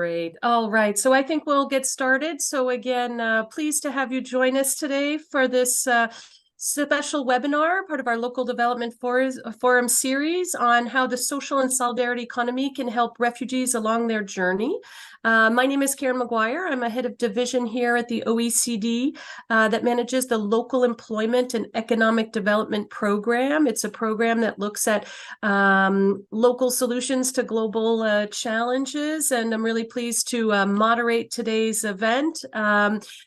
Great. All right. So I think we'll get started. So again, pleased to have you join us today for this special webinar, part of our local development forum series on how the social and solidarity economy can help refugees along their journey. My name is Karen Maguire. I'm a head of division here at the OECD that manages the Local Employment and Economic Development Program. It's a program that looks at local solutions to global challenges, and I'm really pleased to moderate today's event.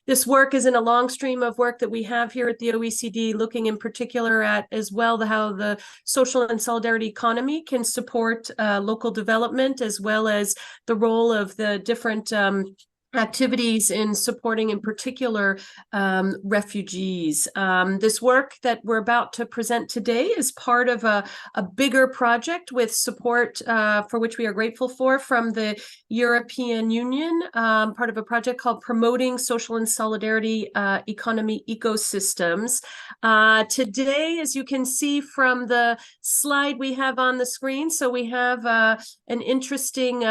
This work is in a long stream of work that we have here at the OECD, looking in particular at as well how the social and solidarity economy can support local development, as well as the role of the different activities in supporting, in particular, refugees. This work that we're about to present today is part of a bigger project with support for which we are grateful for from the European Union, part of a project called Promoting Social and Solidarity Economy Ecosystems. Today, as you can see from the slide we have on the screen, so we have an interesting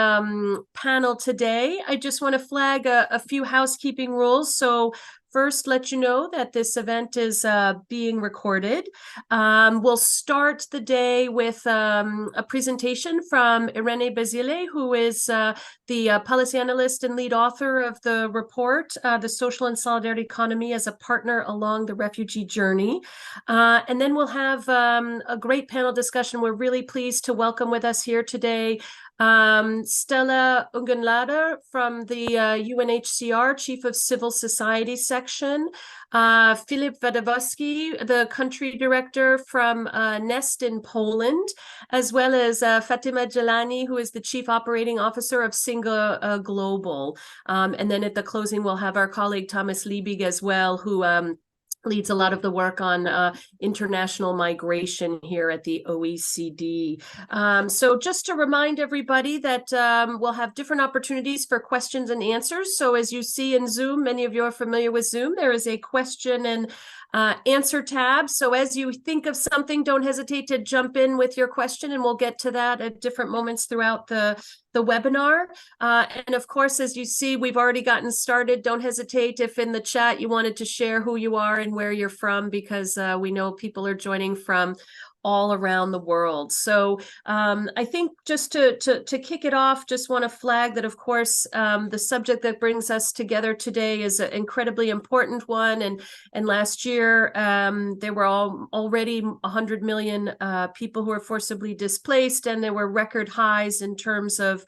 panel today. I just want to flag a few housekeeping rules. So first, let you know that this event is being recorded. We'll start the day with a presentation from Irene Basile, who is the policy analyst and lead author of the report, The Social and Solidarity Economy as a Partner Along the Refugee Journey. And then we'll have a great panel discussion. We're really pleased to welcome with us here today Stella Ungenlader from the UNHCR Chief of Civil Society Section, Filip Wadawski, the country director from Nest in Poland, as well as Fatima Jelani, who is the Chief Operating Officer of Singa Global. And then at the closing, we'll have our colleague Thomas Liebig as well, who leads a lot of the work on international migration here at the OECD. So just to remind everybody that we'll have different opportunities for questions and answers. So as you see in Zoom, many of you are familiar with Zoom, there is a question and answer tab. So as you think of something, don't hesitate to jump in with your question, and we'll get to that at different moments throughout the webinar. And of course, as you see, we've already gotten started. Don't hesitate if in the chat you wanted to share who you are and where you're from, because we know people are joining from all around the world. So I think just to kick it off, just want to flag that, of course, the subject that brings us together today is an incredibly important one. And last year, there were already 100 million people who were forcibly displaced, and there were record highs in terms of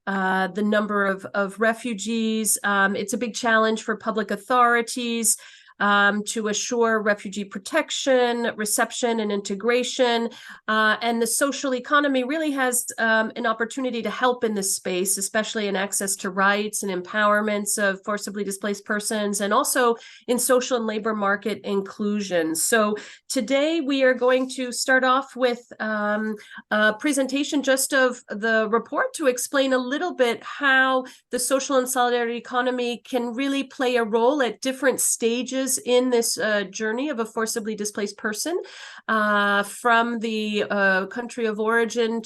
the number of refugees. It's a big challenge for public authorities to assure refugee protection, reception, and integration. And the social economy really has an opportunity to help in this space, especially in access to rights and empowerments of forcibly displaced persons, and also in social and labor market inclusion. So today we are going to start off with a presentation just of the report to explain a little bit how the social and solidarity economy can really play a role at different stages in this journey of a forcibly displaced person, from the country of origin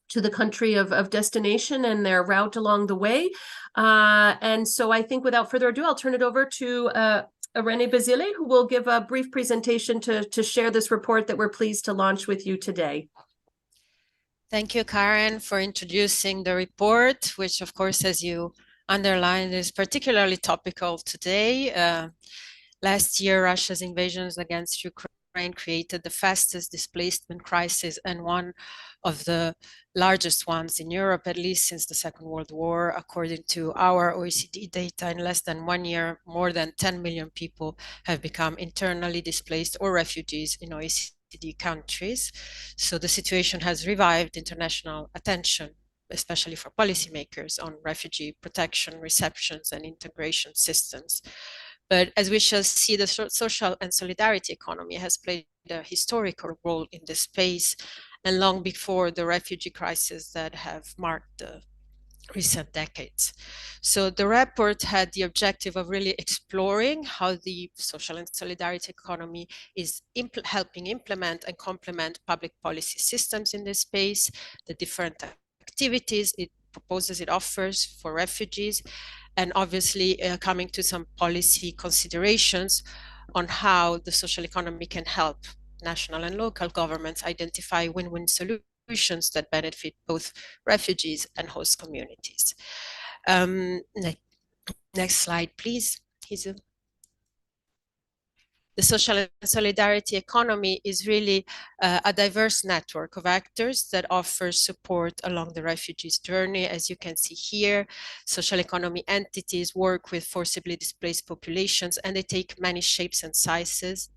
to the country of destination and their route along the way. And so I think without further ado, I'll turn it over to Irene Basile, who will give a brief presentation to share this report that we're pleased to launch with you today. Thank you, Karen, for introducing the report, which, of course, as you underlined, is particularly topical today. Last year, Russia's invasions against Ukraine created the fastest displacement crisis and one of the largest ones in Europe, at least since the Second World War. According to our OECD data, in less than 1 year, more than 10 million people have become internally displaced or refugees in OECD countries. So the situation has revived international attention, especially for policymakers, on refugee protection, receptions, and integration systems. But as we shall see, the social and solidarity economy has played a historical role in this space, and long before the refugee crisis that have marked the recent decades. So the report had the objective of really exploring how the social and solidarity economy is helping implement and complement public policy systems in this space, the different activities it proposes, it offers for refugees, and obviously coming to some policy considerations on how the social economy can help national and local governments identify win-win solutions that benefit both refugees and host communities. Next slide, please. The social and solidarity economy is really a diverse network of actors that offers support along the refugees' journey. As you can see here, social economy entities work with forcibly displaced populations, and they take many shapes and sizes.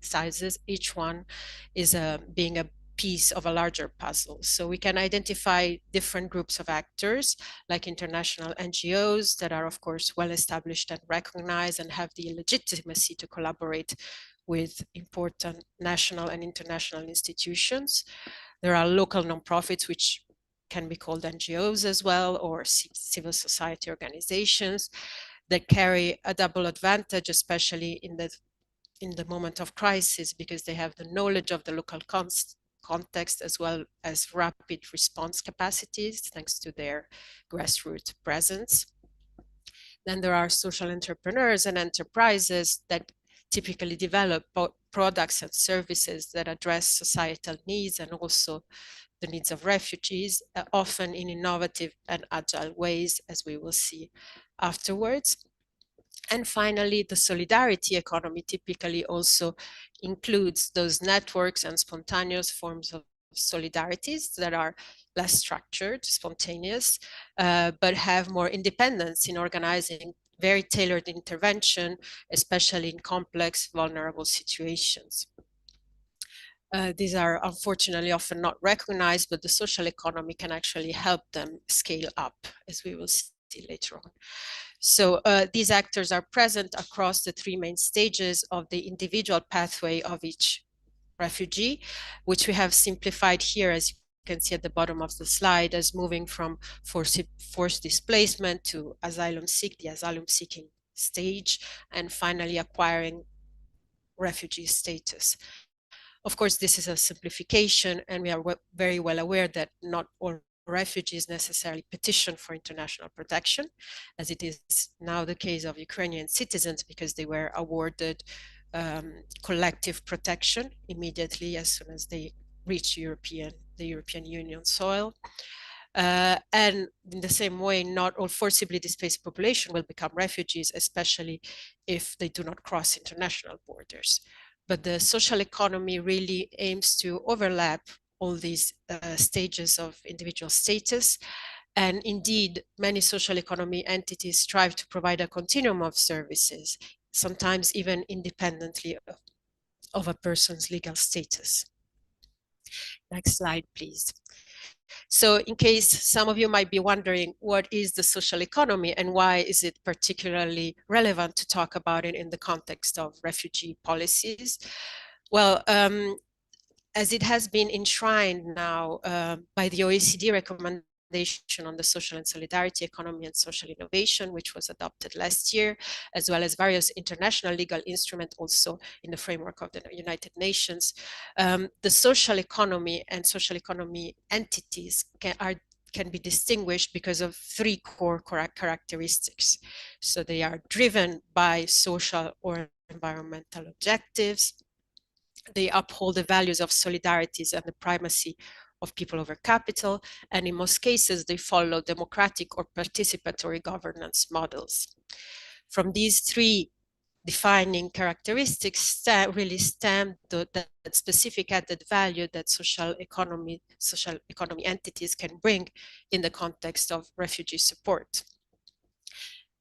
Each one is being a piece of a larger puzzle. So we can identify different groups of actors, like international NGOs that are, of course, well established and recognized and have the legitimacy to collaborate with important national and international institutions. There are local nonprofits, which can be called NGOs as well, or civil society organizations that carry a double advantage, especially in the moment of crisis, because they have the knowledge of the local context as well as rapid response capacities, thanks to their grassroots presence. Then there are social entrepreneurs and enterprises that typically develop products and services that address societal needs and also the needs of refugees, often in innovative and agile ways, as we will see afterwards. And finally, the solidarity economy typically also includes those networks and spontaneous forms of solidarities that are less structured, spontaneous, but have more independence in organizing very tailored intervention, especially in complex, vulnerable situations. These are unfortunately often not recognized, but the social economy can actually help them scale up, as we will see later on. So these actors are present across the three main stages of the individual pathway of each refugee, which we have simplified here, as you can see at the bottom of the slide, as moving from forced displacement to the asylum seeking stage, and finally acquiring refugee status. Of course, this is a simplification, and we are very well aware that not all refugees necessarily petition for international protection, as it is now the case of Ukrainian citizens, because they were awarded collective protection immediately as soon as they reach the European Union soil. And in the same way, not all forcibly displaced population will become refugees, especially if they do not cross international borders. But the social economy really aims to overlap all these stages of individual status. And indeed, many social economy entities strive to provide a continuum of services, sometimes even independently of a person's legal status. Next slide, please. So in case some of you might be wondering, what is the social economy and why is it particularly relevant to talk about it in the context of refugee policies? Well, as it has been enshrined now by the OECD recommendation on the social and solidarity economy and social innovation, which was adopted last year, as well as various international legal instruments also in the framework of the United Nations. The social economy and social economy entities can be distinguished because of three core characteristics. So they are driven by social or environmental objectives. They uphold the values of solidarities and the primacy of people over capital, and in most cases, they follow democratic or participatory governance models. From these three defining characteristics really stem that specific added value that social economy entities can bring in the context of refugee support,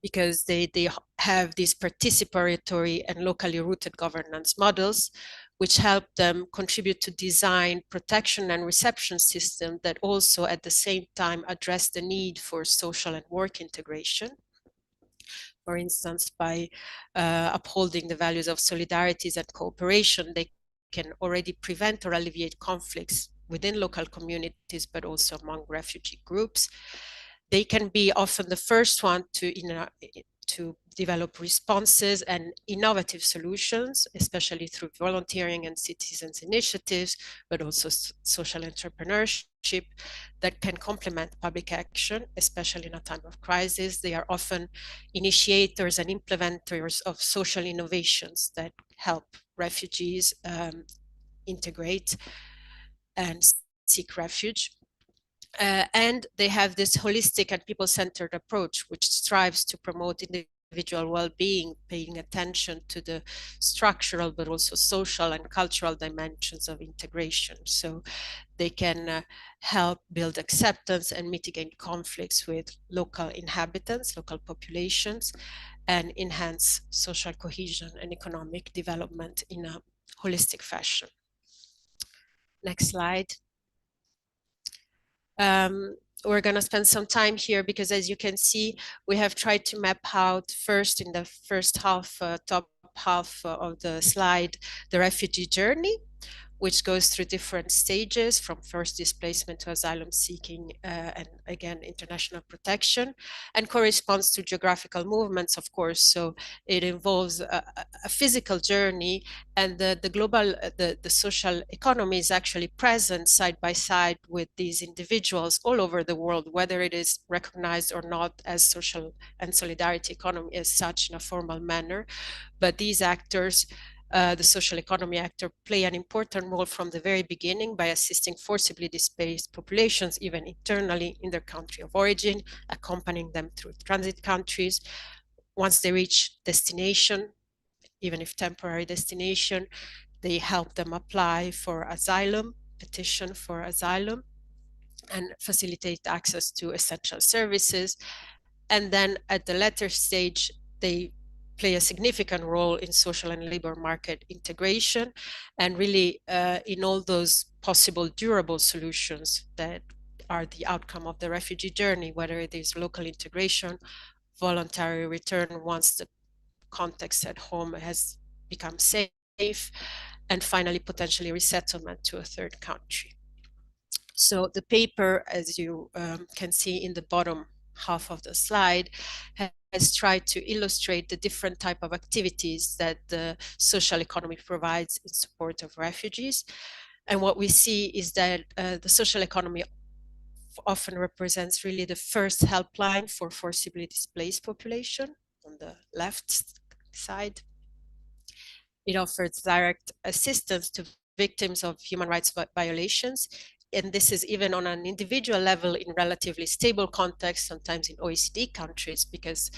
because they have these participatory and locally rooted governance models, which help them contribute to design protection and reception systems that also at the same time address the need for social and work integration. For instance, by upholding the values of solidarities and cooperation, they can already prevent or alleviate conflicts within local communities, but also among refugee groups. They can be often the first one to to develop responses and innovative solutions, especially through volunteering and citizens initiatives, but also social entrepreneurship that can complement public action, especially in a time of crisis. They are often initiators and implementers of social innovations that help refugees integrate and seek refuge. And they have this holistic and people-centered approach, which strives to promote individual well-being, paying attention to the structural, but also social and cultural dimensions of integration. So they can help build acceptance and mitigate conflicts with local inhabitants, local populations, and enhance social cohesion and economic development in a holistic fashion. Next slide. We're going to spend some time here because, as you can see, we have tried to map out first in the first half, top half of the slide, the refugee journey, which goes through different stages from first displacement to asylum seeking and again international protection, and corresponds to geographical movements, of course. So it involves a physical journey, and the global, the social economy is actually present side by side with these individuals all over the world, whether it is recognized or not as social and solidarity economy as such in a formal manner. But these actors, the social economy actor, play an important role from the very beginning by assisting forcibly displaced populations, even internally in their country of origin, accompanying them through transit countries. Once they reach destination, even if temporary destination, they help them apply for asylum, petition for asylum, and facilitate access to essential services. And then at the latter stage, they play a significant role in social and labor market integration, and really in all those possible durable solutions that are the outcome of the refugee journey, whether it is local integration, voluntary return once the context at home has become safe, and finally potentially resettlement to a third country. So the paper, as you can see in the bottom half of the slide, has tried to illustrate the different type of activities that the social economy provides in support of refugees. And what we see is that the social economy often represents really the first helpline for forcibly displaced population on the left side. It offers direct assistance to victims of human rights violations, and this is even on an individual level in relatively stable contexts, sometimes in OECD countries, because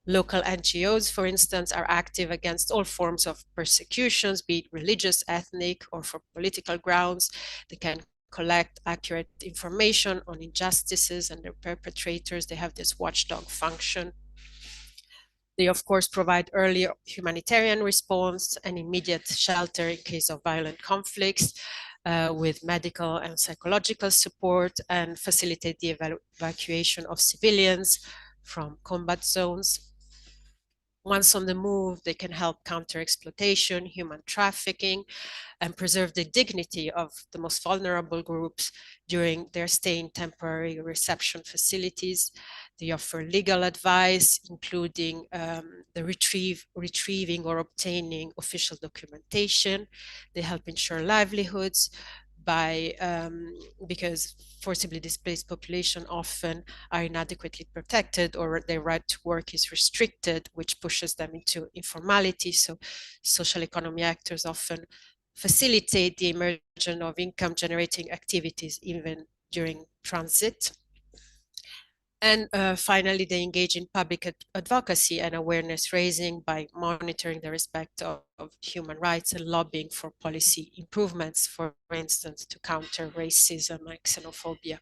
local NGOs, for instance, are active against all forms of persecutions, be it religious, ethnic, or for political grounds. They can collect accurate information on injustices and their perpetrators. They have this watchdog function. They, of course, provide early humanitarian response and immediate shelter in case of violent conflicts, with medical and psychological support, and facilitate the evacuation of civilians from combat zones. Once on the move, they can help counter exploitation, human trafficking, and preserve the dignity of the most vulnerable groups during their stay in temporary reception facilities. They offer legal advice, including the retrieving or obtaining official documentation. They help ensure livelihoods by because forcibly displaced population often are inadequately protected, or their right to work is restricted, which pushes them into informality. So social economy actors often facilitate the emergence of income generating activities even during transit. And finally, they engage in public advocacy and awareness raising by monitoring the respect of human rights and lobbying for policy improvements, for instance, to counter racism and xenophobia.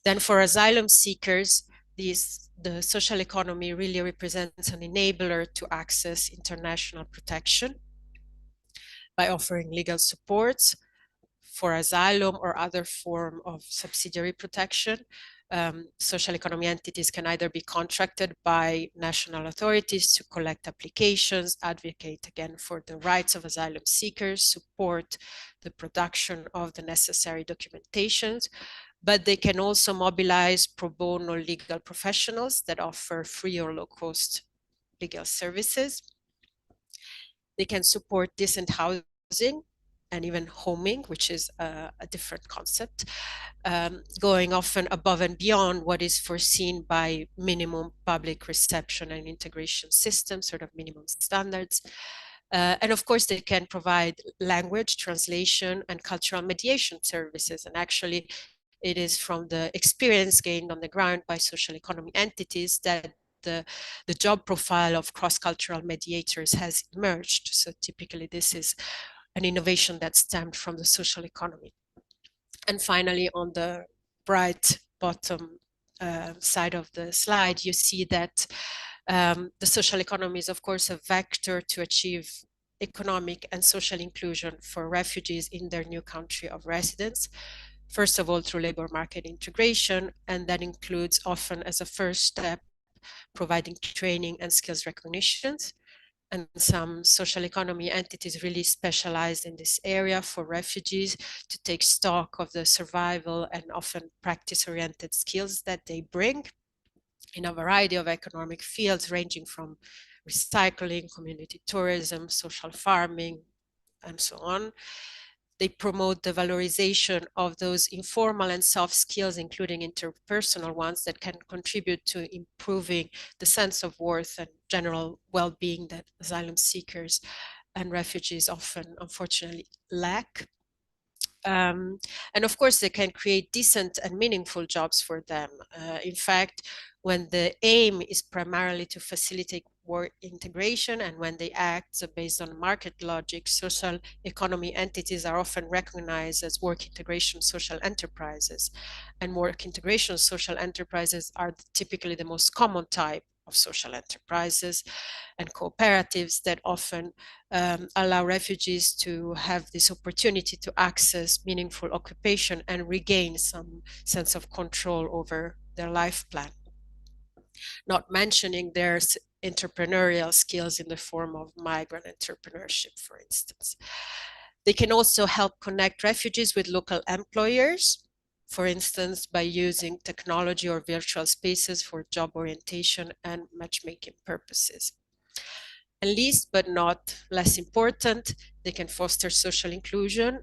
Then for asylum seekers, the social economy really represents an enabler to access international protection by offering legal support for asylum or other form of subsidiary protection. Social economy entities can either be contracted by national authorities to collect applications, advocate again for the rights of asylum seekers, support the production of the necessary documentations, but they can also mobilize pro bono legal professionals that offer free or low-cost legal services. They can support decent housing and even homing, which is a different concept, going often above and beyond what is foreseen by minimum public reception and integration systems, sort of minimum standards. And of course, they can provide language translation and cultural mediation services. And actually, it is from the experience gained on the ground by social economy entities that the job profile of cross-cultural mediators has emerged. So typically this is an innovation that stemmed from the social economy. And finally, on the right bottom side of the slide, you see that the social economy is, of course, a vector to achieve economic and social inclusion for refugees in their new country of residence. First of all, through labor market integration, and that includes often as a first step, providing training and skills recognitions. And some social economy entities really specialize in this area for refugees to take stock of the survival and often practice-oriented skills that they bring in a variety of economic fields, ranging from recycling, community tourism, social farming, and so on. They promote the valorization of those informal and soft skills, including interpersonal ones, that can contribute to improving the sense of worth and general well-being that asylum seekers and refugees often, unfortunately, lack. And of course, they can create decent and meaningful jobs for them. In fact, when the aim is primarily to facilitate work integration and when they act based on market logic, social economy entities are often recognized as work integration social enterprises. And work integration social enterprises are typically the most common type of social enterprises and cooperatives that often allow refugees to have this opportunity to access meaningful occupation and regain some sense of control over their life plan. Not mentioning their entrepreneurial skills in the form of migrant entrepreneurship, for instance. They can also help connect refugees with local employers, for instance, by using technology or virtual spaces for job orientation and matchmaking purposes. And least but not less important, they can foster social inclusion,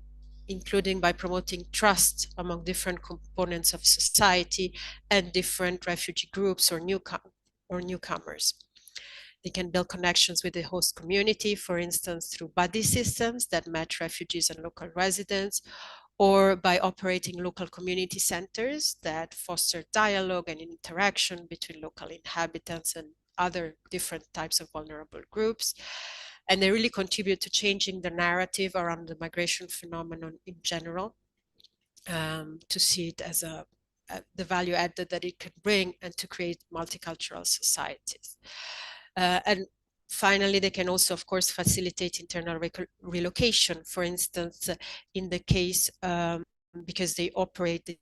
including by promoting trust among different components of society and different refugee groups or newcomers. They can build connections with the host community, for instance, through buddy systems that match refugees and local residents, or by operating local community centers that foster dialogue and interaction between local inhabitants and other different types of vulnerable groups. And they really contribute to changing the narrative around the migration phenomenon in general, to see it as the value added that it can bring and to create multicultural societies. And finally, they can also, of course, facilitate internal relocation. For instance, in the case, because they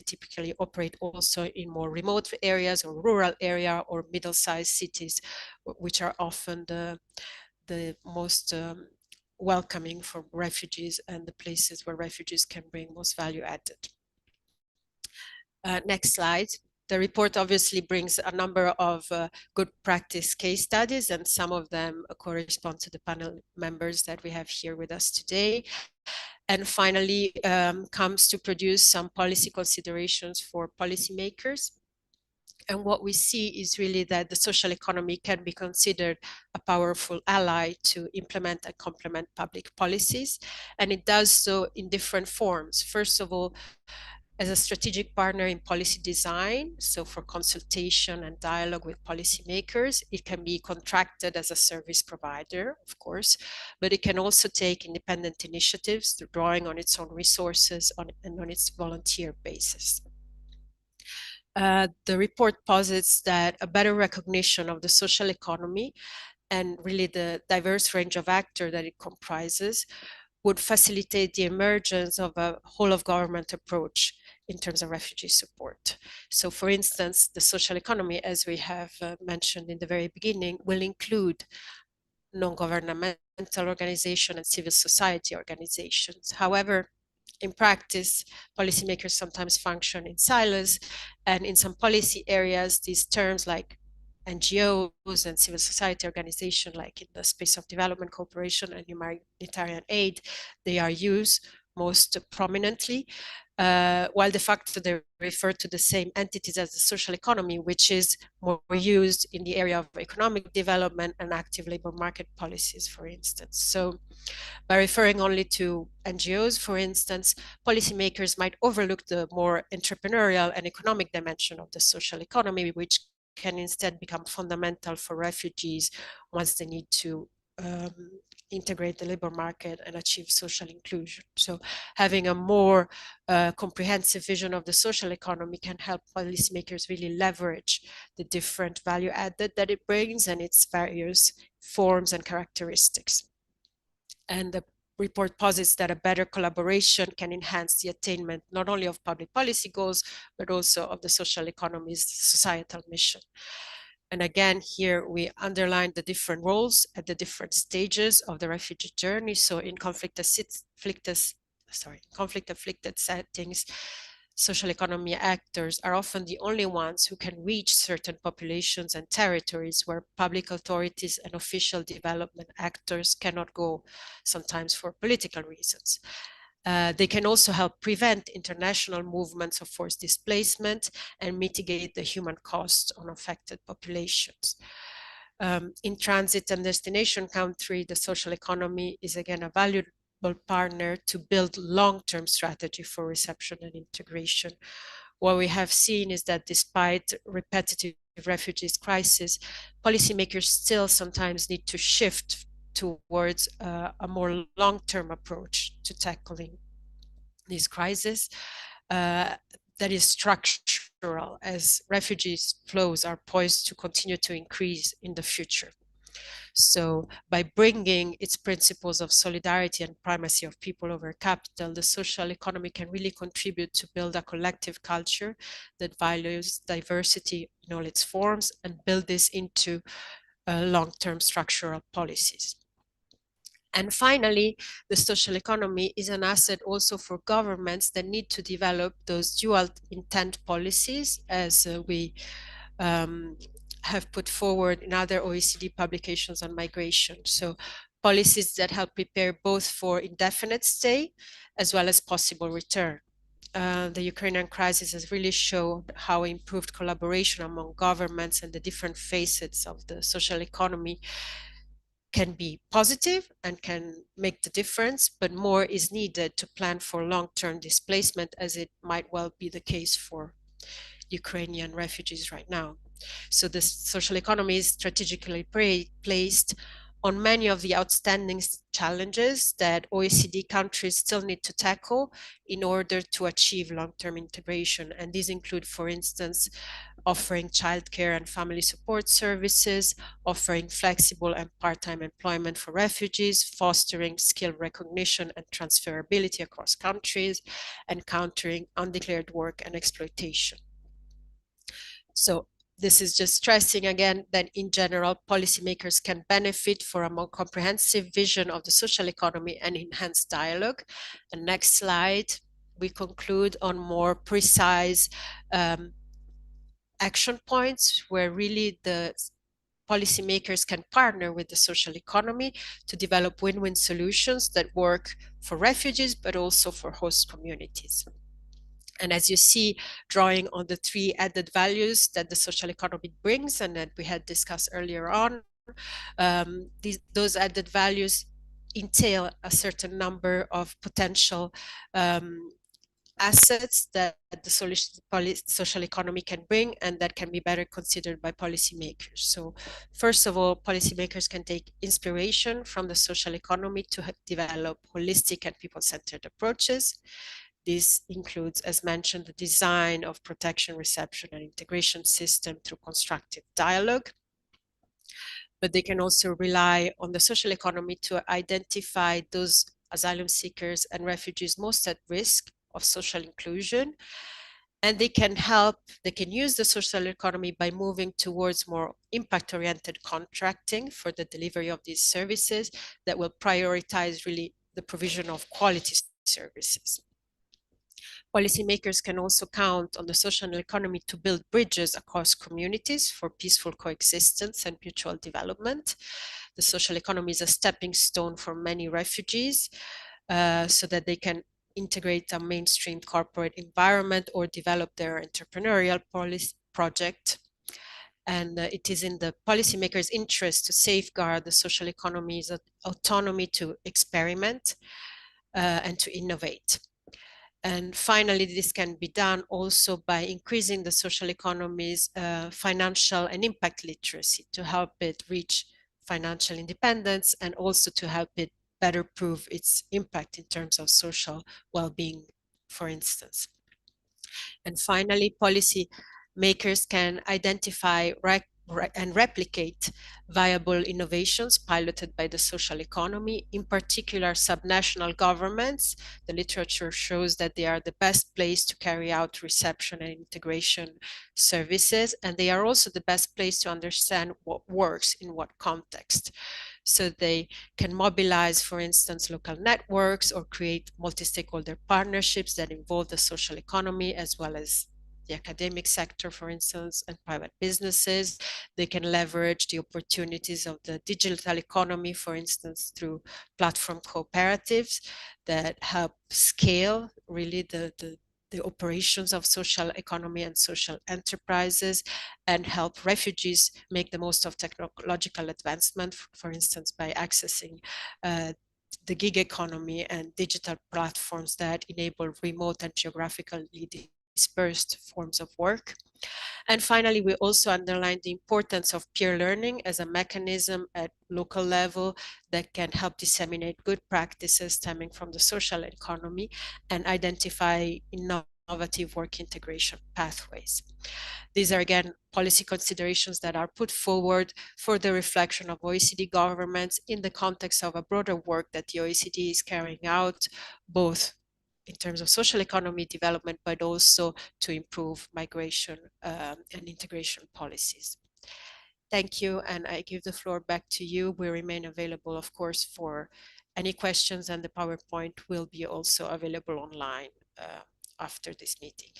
typically operate also in more remote areas or rural area or middle-sized cities, which are often the most welcoming for refugees and the places where refugees can bring most value added. Next slide. The report obviously brings a number of good practice case studies, and some of them correspond to the panel members that we have here with us today. And finally, comes to produce some policy considerations for policymakers. And what we see is really that the social economy can be considered a powerful ally to implement and complement public policies. And it does so in different forms. First of all, as a strategic partner in policy design, so for consultation and dialogue with policymakers. It can be contracted as a service provider, of course, but it can also take independent initiatives, drawing on its own resources and on its volunteer basis. The report posits that a better recognition of the social economy and really the diverse range of actors that it comprises would facilitate the emergence of a whole of government approach in terms of refugee support. So for instance, the social economy, as we have mentioned in the very beginning, will include non-governmental organizations and civil society organizations. However, In practice, policymakers sometimes function in silos, and in some policy areas, these terms like NGOs and civil society organization, like in the space of development cooperation and humanitarian aid, they are used most prominently, while de facto they refer to the same entities as the social economy, which is more used in the area of economic development and active labor market policies, for instance. So by referring only to NGOs, for instance, policymakers might overlook the more entrepreneurial and economic dimension of the social economy, which can instead become fundamental for refugees once they need to integrate the labor market and achieve social inclusion. So having a more comprehensive vision of the social economy can help policymakers really leverage the different value added that it brings and its various forms and characteristics. And the report posits that a better collaboration can enhance the attainment not only of public policy goals, but also of the social economy's societal mission. And again, here we underline the different roles at the different stages of the refugee journey. So in conflict-afflicted settings, social economy actors are often the only ones who can reach certain populations and territories where public authorities and official development actors cannot go, sometimes for political reasons. They can also help prevent international movements of forced displacement and mitigate the human cost on affected populations. In transit and destination country, the social economy is again a valuable partner to build long-term strategy for reception and integration. What we have seen is that despite repetitive refugees crisis, policymakers still sometimes need to shift towards a more long-term approach to tackling these crises that is structural, as refugees flows are poised to continue to increase in the future. So by bringing its principles of solidarity and primacy of people over capital, the social economy can really contribute to build a collective culture that values diversity in all its forms and build this into long-term structural policies. And finally, the social economy is an asset also for governments that need to develop those dual intent policies, as we have put forward in other OECD publications on migration. So policies that help prepare both for indefinite stay as well as possible return. The Ukrainian crisis has really shown how improved collaboration among governments and the different facets of the social economy can be positive and can make the difference, but more is needed to plan for long-term displacement, as it might well be the case for Ukrainian refugees right now. So the social economy is strategically placed on many of the outstanding challenges that OECD countries still need to tackle in order to achieve long-term integration. And these include, for instance, offering childcare and family support services, offering flexible and part-time employment for refugees, fostering skill recognition and transferability across countries, and countering undeclared work and exploitation. So this is just stressing again that in general, policymakers can benefit from a more comprehensive vision of the social economy and enhanced dialogue. And next slide, we conclude on more precise action points where really the policymakers can partner with the social economy to develop win-win solutions that work for refugees, but also for host communities. And as you see, drawing on the three added values that the social economy brings and that we had discussed earlier on, those added values entail a certain number of potential assets that the social economy can bring and that can be better considered by policymakers. So first of all, policymakers can take inspiration from the social economy to develop holistic and people-centered approaches. This includes, as mentioned, the design of protection, reception, and integration system through constructive dialogue. But they can also rely on the social economy to identify those asylum seekers and refugees most at risk of social inclusion. And they can use the social economy by moving towards more impact-oriented contracting for the delivery of these services that will prioritize really the provision of quality services. Policymakers can also count on the social economy to build bridges across communities for peaceful coexistence and mutual development. The social economy is a stepping stone for many refugees so that they can integrate a mainstream corporate environment or develop their entrepreneurial project. And it is in the policymakers' interest to safeguard the social economy's autonomy to experiment and to innovate. And finally, this can be done also by increasing the social economy's financial and impact literacy to help it reach financial independence and also to help it better prove its impact in terms of social well-being, for instance. And finally, policy makers can identify and replicate viable innovations piloted by the social economy, in particular subnational governments. The literature shows that they are the best place to carry out reception and integration services, and they are also the best place to understand what works in what context. So they can mobilize, for instance, local networks or create multi-stakeholder partnerships that involve the social economy as well as the academic sector, for instance, and private businesses. They can leverage the opportunities of the digital economy, for instance, through platform cooperatives that help scale really the operations of social economy and social enterprises and help refugees make the most of technological advancement, for instance, by accessing the gig economy and digital platforms that enable remote and geographically dispersed forms of work. And finally, we also underline the importance of peer learning as a mechanism at local level that can help disseminate good practices stemming from the social economy and identify innovative work integration pathways. These are, again, policy considerations that are put forward for the reflection of OECD governments in the context of a broader work that the OECD is carrying out, both in terms of social economy development, but also to improve migration and integration policies. Thank you, and I give the floor back to you. We remain available, of course, for any questions, and the PowerPoint will be also available online after this meeting.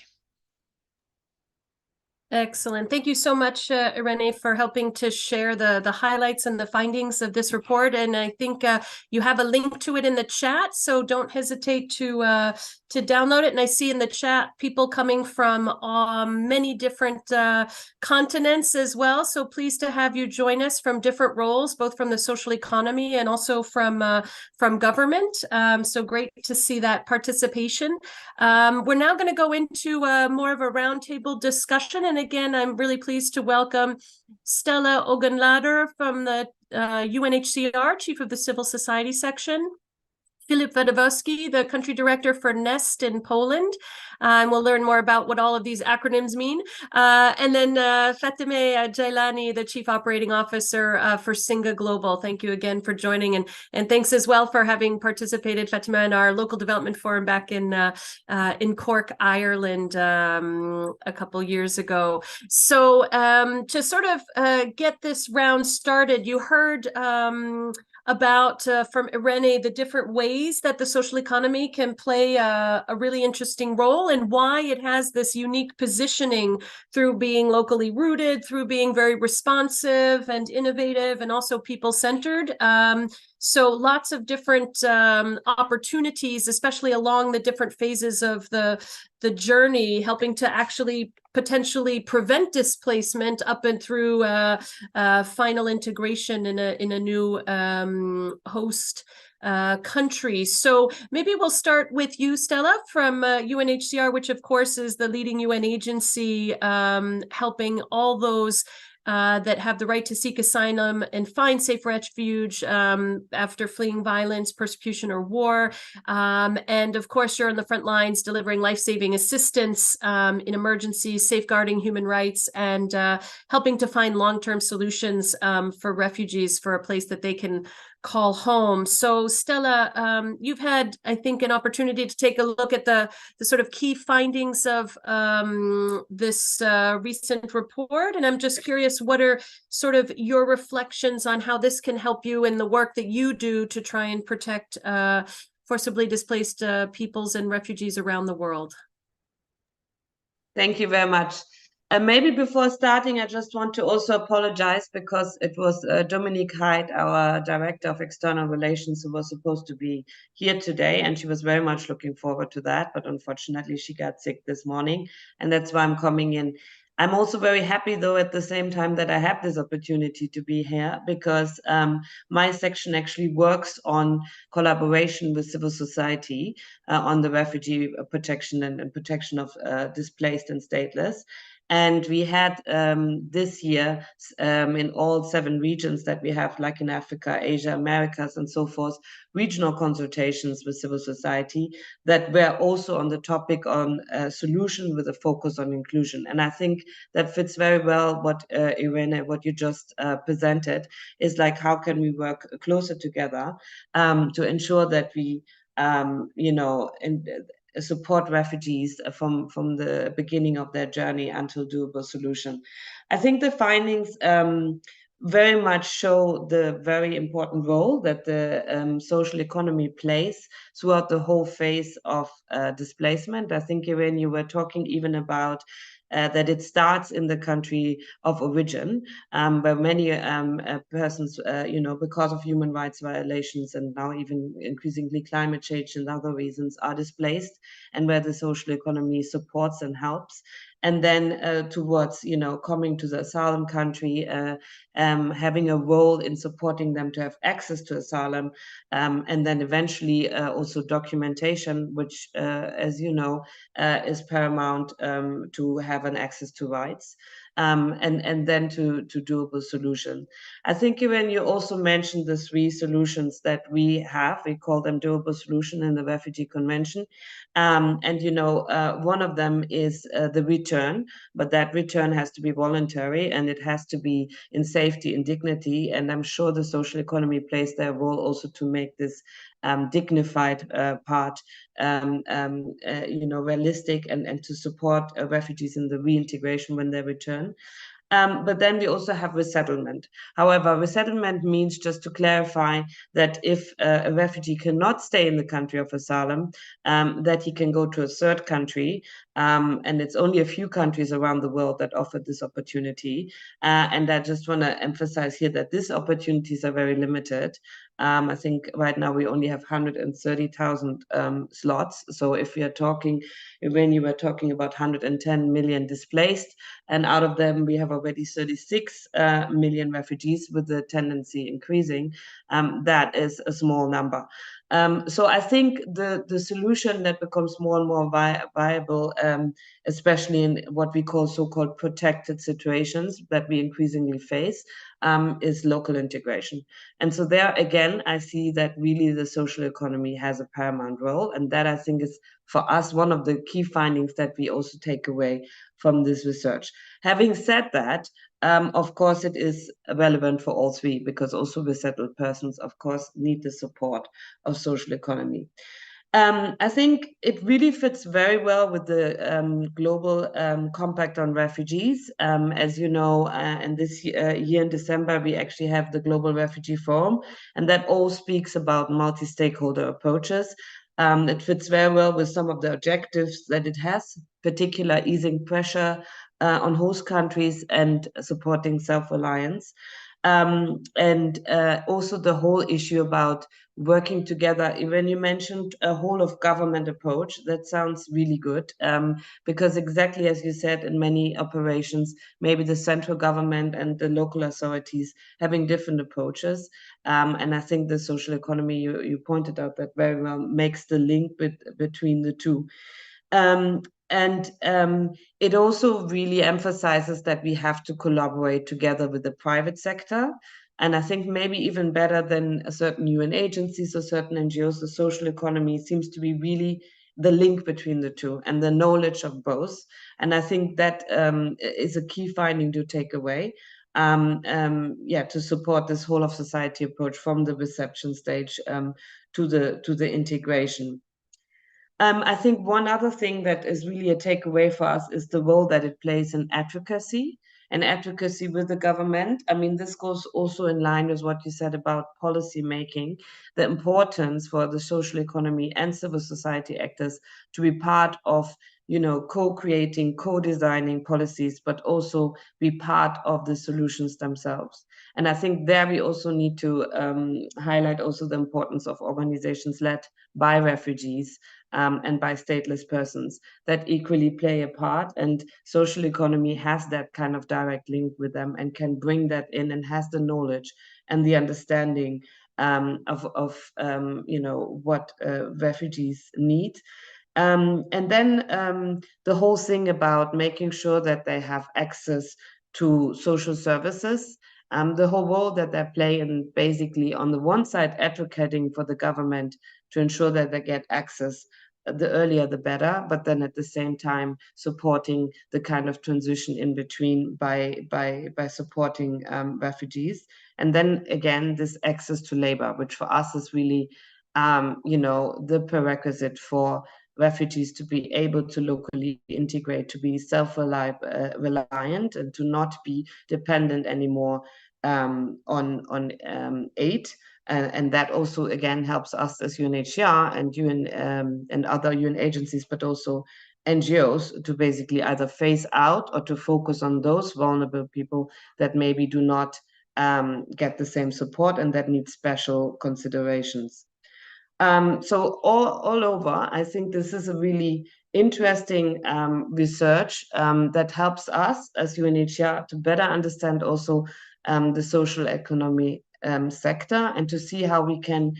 Excellent. Thank you so much, Irene, for helping to share the highlights and the findings of this report. And I think you have a link to it in the chat, so don't hesitate to download it. And I see in the chat people coming from many different continents as well. So pleased to have you join us from different roles, both from the social economy and also from government. So great to see that participation. We're now going to go into more of a roundtable discussion. And again, I'm really pleased to welcome Stella Ogunlader from the UNHCR, Chief of the Civil Society Section, Filip Wadowski, the country director for NEST in Poland. And we'll learn more about what all of these acronyms mean. And then Fateme Jailani, the chief operating officer for Singa Global. Thank you again for joining. And thanks as well for having participated, Fateme, in our local development forum back in Cork, Ireland, a couple years ago. So to sort of get this round started, you heard about from Irene the different ways that the social economy can play a really interesting role and why it has this unique positioning through being locally rooted, through being very responsive and innovative and also people-centered. So lots of different opportunities, especially along the different phases of the journey, helping to actually potentially prevent displacement up and through final integration in a new host country. So maybe we'll start with you, Stella, from UNHCR, which of course is the leading UN agency helping all those that have the right to seek asylum and find safe refuge after fleeing violence, persecution, or war. And of course, you're on the front lines delivering life-saving assistance in emergencies, safeguarding human rights, and helping to find long-term solutions for refugees for a place that they can call home. So Stella, you've had, I think, an opportunity to take a look at the sort of key findings of this recent report. And I'm just curious, what are sort of your reflections on how this can help you in the work that you do to try and protect forcibly displaced peoples and refugees around the world? Thank you very much. Maybe before starting, I just want to also apologize because it was Dominique Hyde, our Director of External Relations, who was supposed to be here today, and she was very much looking forward to that. But unfortunately, she got sick this morning, and that's why I'm coming in. I'm also very happy, though, at the same time that I have this opportunity to be here because my section actually works on collaboration with civil society on the refugee protection and protection of displaced and stateless. And we had this year in all 7 regions that we have, like in Africa, Asia, Americas, and so forth, regional consultations with civil society that were also on the topic on solution with a focus on inclusion. And I think that fits very well what Irene, what you just presented, is like how can we work closer together to ensure that we support refugees from the beginning of their journey until doable solution. I think the findings very much show the very important role that the social economy plays throughout the whole phase of displacement. I think, Irene, you were talking even about that it starts in the country of origin, where many persons, because of human rights violations and now even increasingly climate change and other reasons, are displaced, and where the social economy supports and helps. And then towards, coming to the asylum country, having a role in supporting them to have access to asylum, and then eventually also documentation, which, as you know, is paramount to have an access to rights, and then to doable solution. I think when you also mentioned the 3 solutions that we have, we call them doable solution in the Refugee Convention. And, one of them is the return, but that return has to be voluntary and it has to be in safety and dignity. And I'm sure the social economy plays their role also to make this dignified part, realistic and to support refugees in the reintegration when they return. But then we also have resettlement. However, resettlement means, just to clarify, that if a refugee cannot stay in the country of asylum, that he can go to a third country. And it's only a few countries around the world that offer this opportunity. And I just want to emphasize here that these opportunities are very limited. I think right now we only have 130,000 slots. So if we are talking, when you were talking about 110 million displaced, and out of them we have already 36 million refugees, with the tendency increasing, that is a small number. So I think the solution that becomes more and more viable, especially in what we call so-called protected situations that we increasingly face, is local integration. And so there again, I see that really the social economy has a paramount role, and that I think is for us one of the key findings that we also take away from this research. Having said that, of course, it is relevant for all 3, because also resettled persons, of course, need the support of social economy. I think it really fits very well with the Global Compact on Refugees. As you know, and this year in December, we actually have the Global Refugee Forum, and that all speaks about multi-stakeholder approaches. It fits very well with some of the objectives that it has, particular easing pressure on host countries and supporting self-reliance. And also the whole issue about working together. When you mentioned a whole of government approach, that sounds really good, because exactly as you said, in many operations, maybe the central government and the local authorities having different approaches. And I think the social economy, you pointed out that very well, makes the link between the two. And it also really emphasizes that we have to collaborate together with the private sector. And I think maybe even better than certain UN agencies or certain NGOs, the social economy seems to be really the link between the two and the knowledge of both. And I think that is a key finding to take away. To support this whole of society approach from the reception stage to the integration. I think one other thing that is really a takeaway for us is the role that it plays in advocacy and advocacy with the government. I mean, this goes also in line with what you said about policy making, the importance for the social economy and civil society actors to be part of co-creating, co-designing policies, but also be part of the solutions themselves. And I think there we also need to highlight also the importance of organizations led by refugees and by stateless persons that equally play a part. And social economy has that kind of direct link with them and can bring that in and has the knowledge and the understanding of what refugees need. And then the whole thing about making sure that they have access to social services, the whole role that they play in basically on the one side advocating for the government to ensure that they get access, the earlier the better, but then at the same time supporting the kind of transition in between by supporting refugees. And then again, this access to labor, which for us is really the prerequisite for refugees to be able to locally integrate, to be self-reliant, and to not be dependent anymore on aid. And that also again helps us as UNHCR and UN and other UN agencies, but also NGOs, to basically either phase out or to focus on those vulnerable people that maybe do not get the same support and that need special considerations. So all over, I think this is a really interesting research that helps us as UNHCR to better understand also the social economy sector, and to see how we can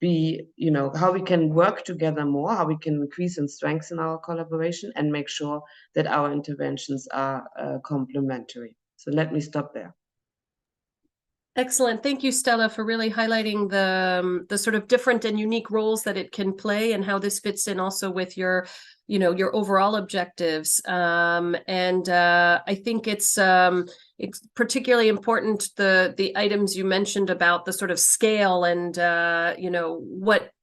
how we can work together more, how we can increase and strengthen our collaboration and make sure that our interventions are complementary. So let me stop there. Excellent. Thank you, Stella, for really highlighting the sort of different and unique roles that it can play and how this fits in also with your overall objectives. I think it's particularly important, the items you mentioned about the sort of scale and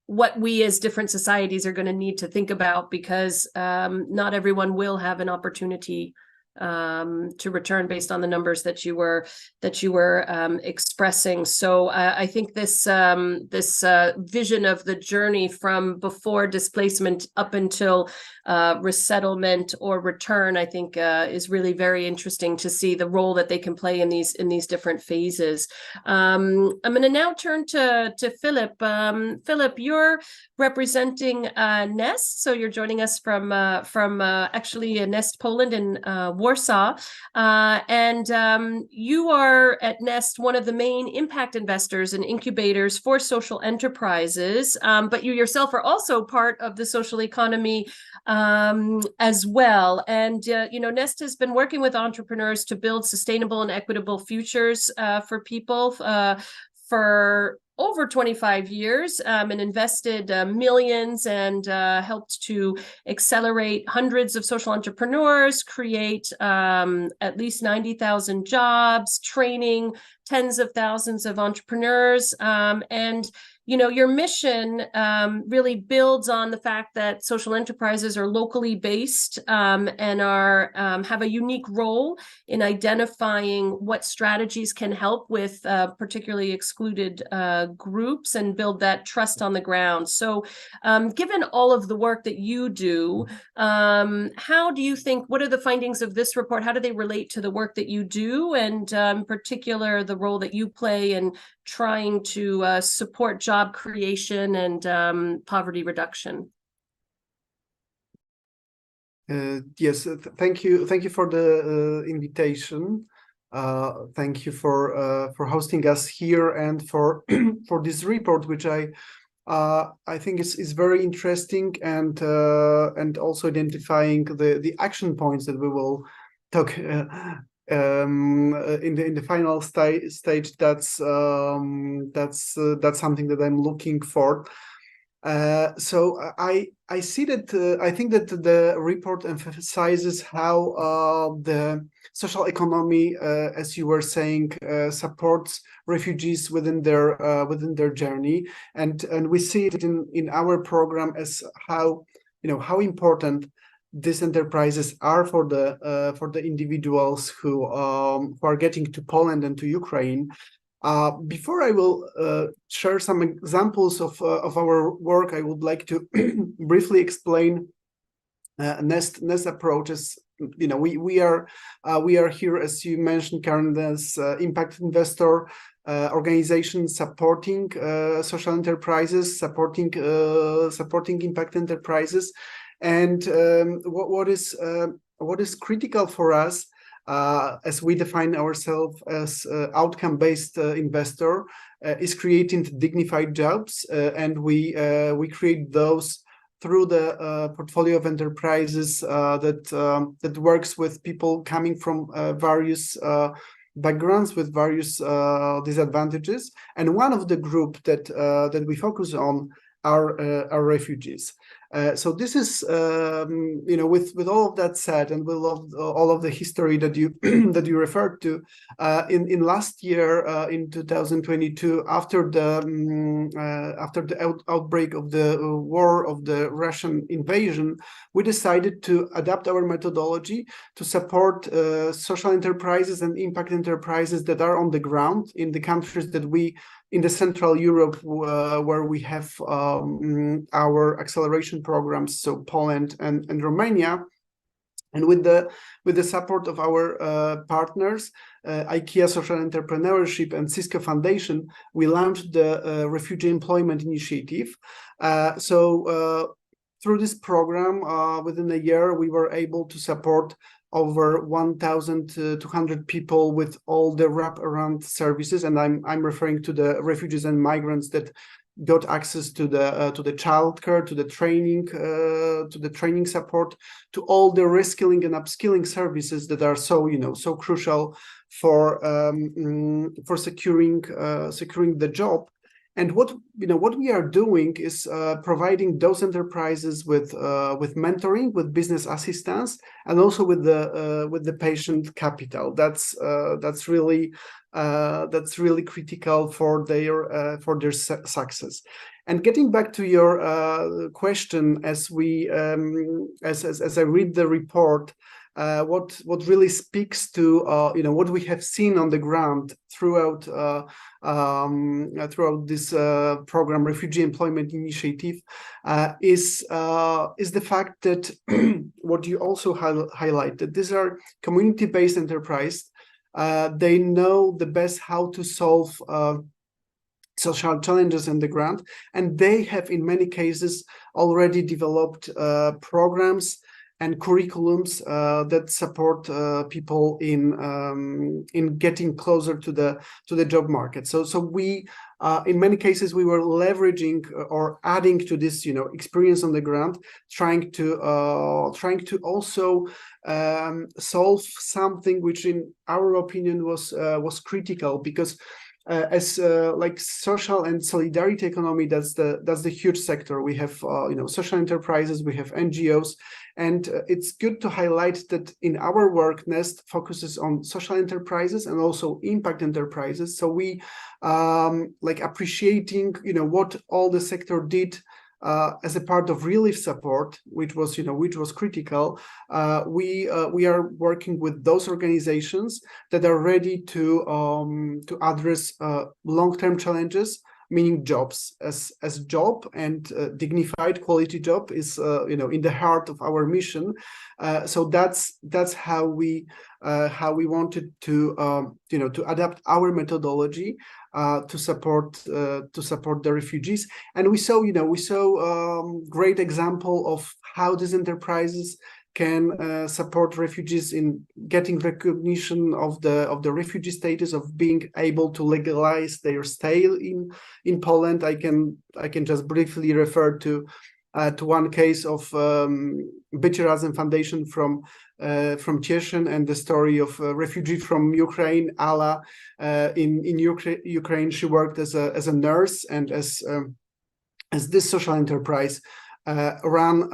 what we as different societies are going to need to think about, because not everyone will have an opportunity to return based on the numbers that you were expressing. So I think this vision of the journey from before displacement up until resettlement or return, I think is really very interesting to see the role that they can play in these different phases. I'm going to now turn to Philip. Philip, you're representing Nest, so you're joining us from actually Nest Poland in Warsaw, and you are at Nest one of the main impact investors and incubators for social enterprises, but you yourself are also part of the social economy as well. And Nest has been working with entrepreneurs to build sustainable and equitable futures for people for over 25 years, and invested millions and helped to accelerate hundreds of social entrepreneurs, create at least 90,000 jobs, training tens of thousands of entrepreneurs. And your mission really builds on the fact that social enterprises are locally based and are have a unique role in identifying what strategies can help with particularly excluded groups and build that trust on the ground. So given all of the work that you do, how do you think, what are the findings of this report? How do they relate to the work that you do, and in particular the role that you play in trying to support job creation and poverty reduction? Yes, thank you for the invitation. Thank you for hosting us here and for for this report, which I think is very interesting, and also identifying the action points that we will talk in the final stage. That's something that I'm looking for. So I see that I think that the report emphasizes how the social economy, as you were saying, supports refugees within their journey, and we see it in our program as how how important these enterprises are for the individuals who are getting to Poland and to Ukraine. Before I will share some examples of our work, I would like to briefly explain Nest approach is, we are here, as you mentioned, Karen, as impact investor organization supporting social enterprises, supporting impact enterprises, and what is critical for us, as we define ourselves as outcome-based investor, is creating dignified jobs, and we create those through the portfolio of enterprises that works with people coming from various backgrounds with various disadvantages. And one of the group that we focus on are refugees. So this is, with all of that said, and with all of the history that you that you referred to, in last year, in 2022, after the outbreak of the war, of the Russian invasion, we decided to adapt our methodology to support social enterprises and impact enterprises that are on the ground in the countries that in the Central Europe, where we have our acceleration programs, so Poland and Romania. And with the support of our partners, IKEA Social Entrepreneurship and Cisco Foundation, we launched the Refugee Employment Initiative. Through this program, within a year, we were able to support over 1,200 people with all the wraparound services, and I'm referring to the refugees and migrants that got access to the childcare, to the training support, to all the reskilling and upskilling services that are so crucial for securing the job. And what we are doing is providing those enterprises with mentoring, with business assistance, and also with the patient capital. That's really critical for their success. And getting back to your question, as I read the report, what really speaks to what we have seen on the ground throughout this program, Refugee Employment Initiative, is the fact that what you also highlighted, these are community-based enterprise. They know the best how to solve social challenges on the ground, and they have in many cases already developed programs and curriculums that support people in getting closer to the job market. So we, in many cases, we were leveraging or adding to this, experience on the ground, trying to also solve something which, in our opinion, was critical, because as like social and solidarity economy, that's the huge sector. We have social enterprises, we have NGOs, and it's good to highlight that in our work, Nest focuses on social enterprises and also impact enterprises. So we appreciating what all the sector did as a part of relief support, which was critical. We are working with those organizations that are ready to address long-term challenges, meaning jobs as job, and dignified quality job is in the heart of our mission. So that's how we wanted to adapt our methodology to support the refugees. And we saw great example of how these enterprises can support refugees in getting recognition of the refugee status, of being able to legalize their stay in Poland. I can just briefly refer to one case of Bycie Razem Foundation from Cieszyn, and the story of a refugee from Ukraine, Ala. In Ukraine, she worked as a nurse, and as this social enterprise ran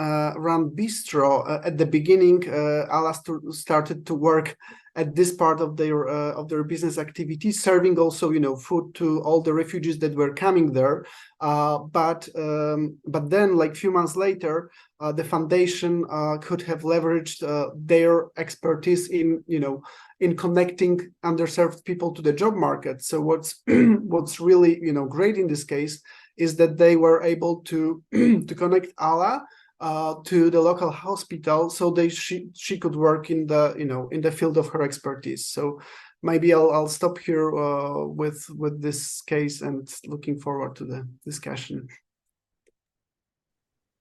bistro. At the beginning, Ala started to work at this part of their business activity, serving also food to all the refugees that were coming there. But then, like few months later, the foundation could have leveraged their expertise in connecting underserved people to the job market. So what's really great in this case is that they were able to connect Ala to the local hospital so she could work in the in the field of her expertise. So maybe I'll stop here with this case and looking forward to the discussion.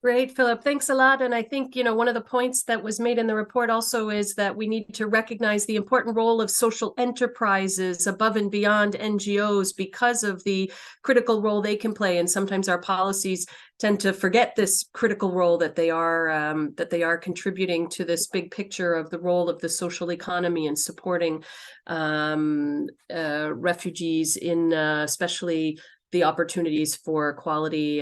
Great, Philip. Thanks a lot. And I think, one of the points that was made in the report also is that we need to recognize the important role of social enterprises above and beyond NGOs because of the critical role they can play. And sometimes our policies tend to forget this critical role that they are contributing to this big picture of the role of the social economy and supporting refugees in especially the opportunities for quality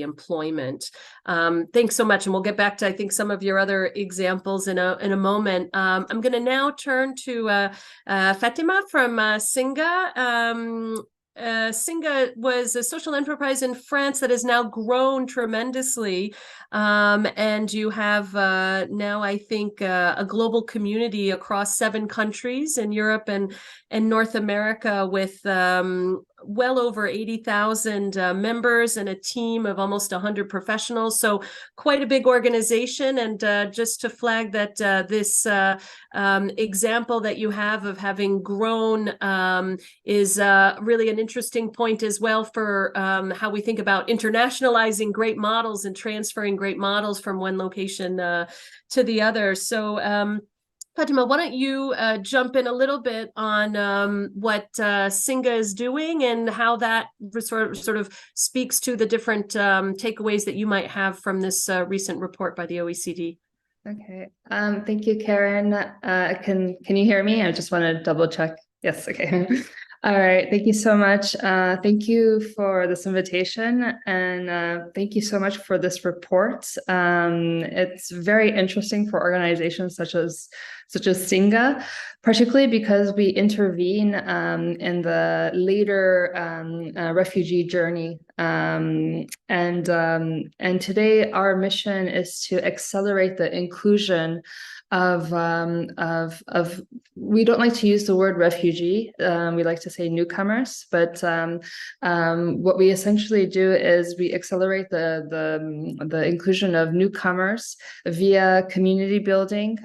employment. Thanks so much, and we'll get back to I think some of your other examples in a moment. I'm going to now turn to Fatima from Singa. Singa was a social enterprise in France that has now grown tremendously, and you have now, I think, a global community across 7 countries in Europe and North America with well over 80,000 members and a team of almost 100 professionals. So quite a big organization. And just to flag that this example that you have of having grown is really an interesting point as well for how we think about internationalizing great models and transferring great models from one location to the other. So Fatima, why don't you jump in a little bit on what Singa is doing and how that sort of speaks to the different takeaways that you might have from this recent report by the OECD. Okay. Thank you, Karen. Can you hear me? I just want to double check. Yes. Okay. All right. Thank you so much. Thank you for this invitation, and thank you so much for this report. It's very interesting for organizations such as Singa, particularly because we intervene in the later refugee journey. And today our mission is to accelerate the inclusion of we don't like to use the word refugee. We like to say newcomers, but what we essentially do is we accelerate the inclusion of newcomers via community building,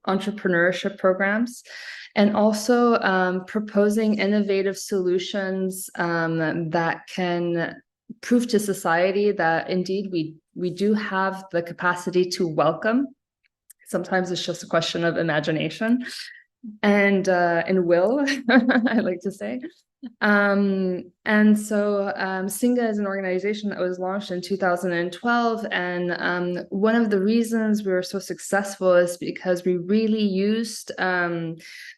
entrepreneurship programs, and also proposing innovative solutions that can prove to society that indeed we do have the capacity to welcome. Sometimes it's just a question of imagination and will, I like to say. And so Singa is an organization that was launched in 2012, and one of the reasons we were so successful is because we really used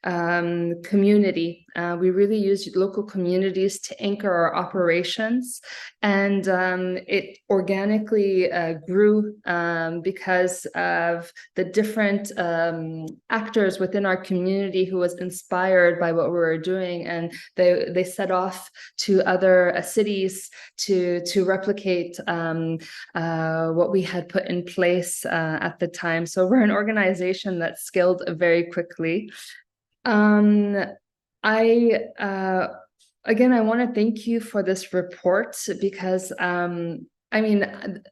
community. We really used local communities to anchor our operations, and it organically grew because of the different actors within our community who was inspired by what we were doing, and they set off to other cities to replicate what we had put in place at the time. So we're an organization that scaled very quickly. Again, I want to thank you for this report because I mean,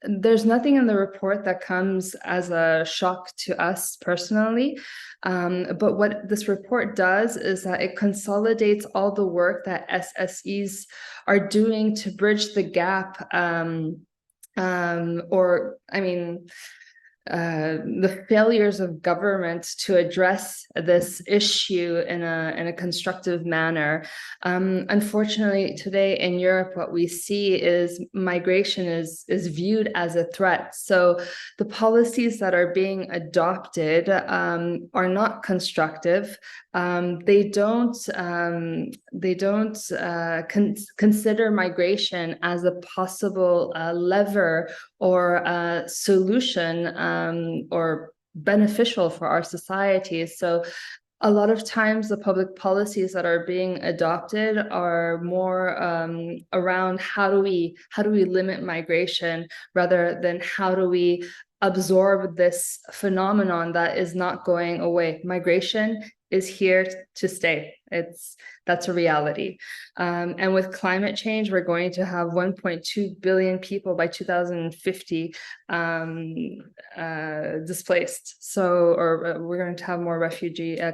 there's nothing in the report that comes as a shock to us personally. But what this report does is that it consolidates all the work that SSEs are doing to bridge the gap, the failures of government to address this issue in a constructive manner. Unfortunately, today in Europe, what we see is migration is viewed as a threat. So the policies that are being adopted are not constructive. They don't consider migration as a possible lever or solution or beneficial for our society. So a lot of times the public policies that are being adopted are more around how do we limit migration rather than how do we absorb this phenomenon that is not going away. Migration is here to stay. That's a reality. And with climate change, we're going to have 1.2 billion people by 2050 displaced. So, or we're going to have more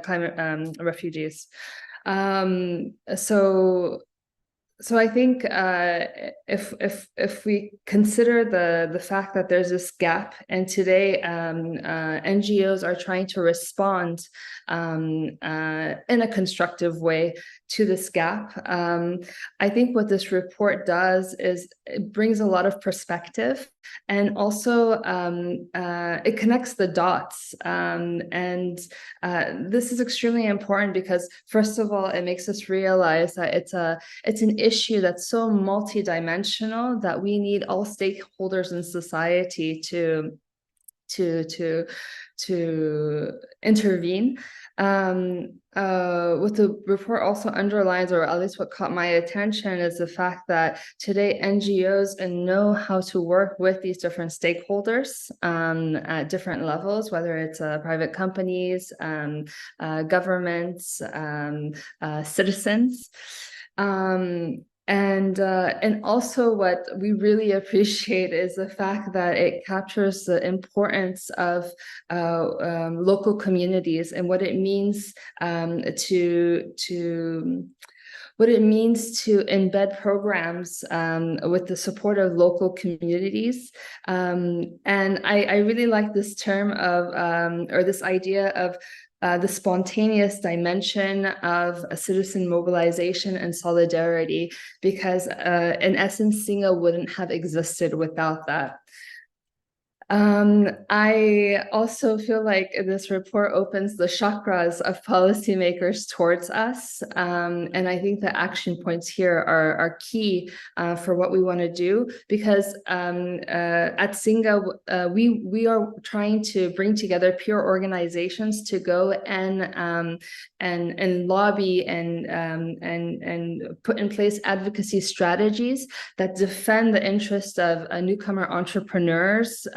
climate refugees. So I think if we consider the fact that there's this gap, and today NGOs are trying to respond in a constructive way to this gap, I think what this report does is it brings a lot of perspective, and also it connects the dots. And this is extremely important because, first of all, it makes us realize that it's an issue that's so multidimensional that we need all stakeholders in society to intervene. What the report also underlines, or at least what caught my attention, is the fact that today NGOs know how to work with these different stakeholders at different levels, whether it's private companies, governments, citizens. And also what we really appreciate is the fact that it captures the importance of local communities and what it means what it means to embed programs with the support of local communities. And I really like this term of, or this idea of the spontaneous dimension of a citizen mobilization and solidarity, because in essence, Singa wouldn't have existed without that. I also feel like this report opens the chakras of policymakers towards us. And I think the action points here are key for what we want to do, because at Singa, we are trying to bring together peer organizations to go and lobby and put in place advocacy strategies that defend the interest of newcomer entrepreneurs,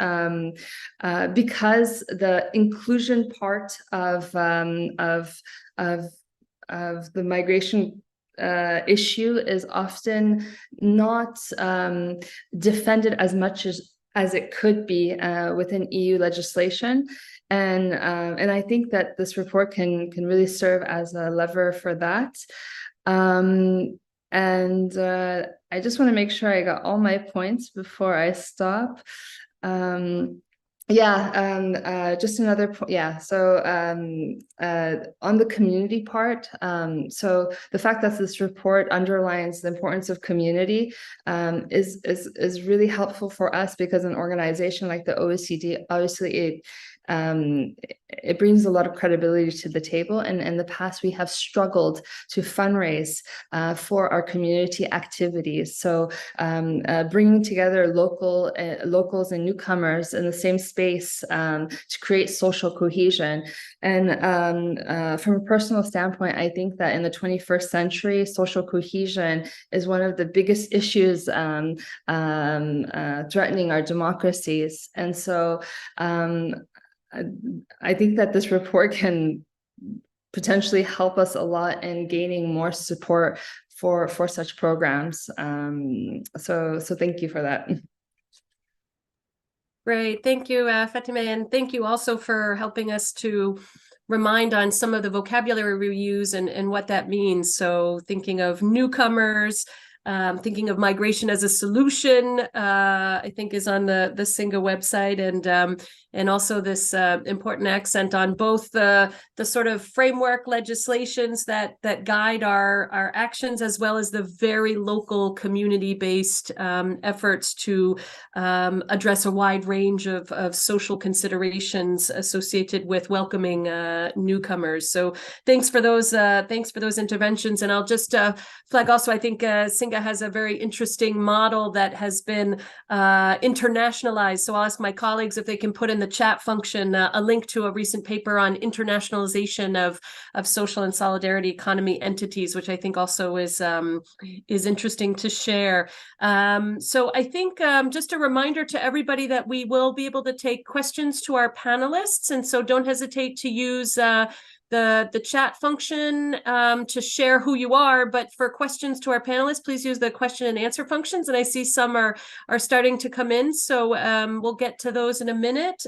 because the inclusion part of the migration issue is often not defended as much as it could be within EU legislation. And I think that this report can really serve as a lever for that. And I just want to make sure I got all my points before I stop. Just another point. Yeah, so on the community part, so the fact that this report underlines the importance of community is really helpful for us, because an organization like the OECD, obviously it brings a lot of credibility to the table. And in the past, we have struggled to fundraise for our community activities. So bringing together locals and newcomers in the same space to create social cohesion. And from a personal standpoint, I think that in the 21st century, social cohesion is one of the biggest issues threatening our democracies. And so I think that this report can potentially help us a lot in gaining more support for such programs. So thank you for that. Great, thank you, Fatime, and thank you also for helping us to remind on some of the vocabulary we use and what that means. So thinking of newcomers, thinking of migration as a solution, I think is on the Singa website, and also this important accent on both the sort of framework legislations that guide our actions, as well as the very local community-based efforts to address a wide range of social considerations associated with welcoming newcomers. So thanks for those interventions. And I'll just flag also, I think Singa has a very interesting model that has been internationalized. So I'll ask my colleagues if they can put in the chat function a link to a recent paper on internationalization of social and solidarity economy entities, which I think also is interesting to share. So I think just a reminder to everybody that we will be able to take questions to our panelists, and so don't hesitate to use the chat function to share who you are, but for questions to our panelists, please use the question and answer functions. And I see some are starting to come in, so we'll get to those in a minute.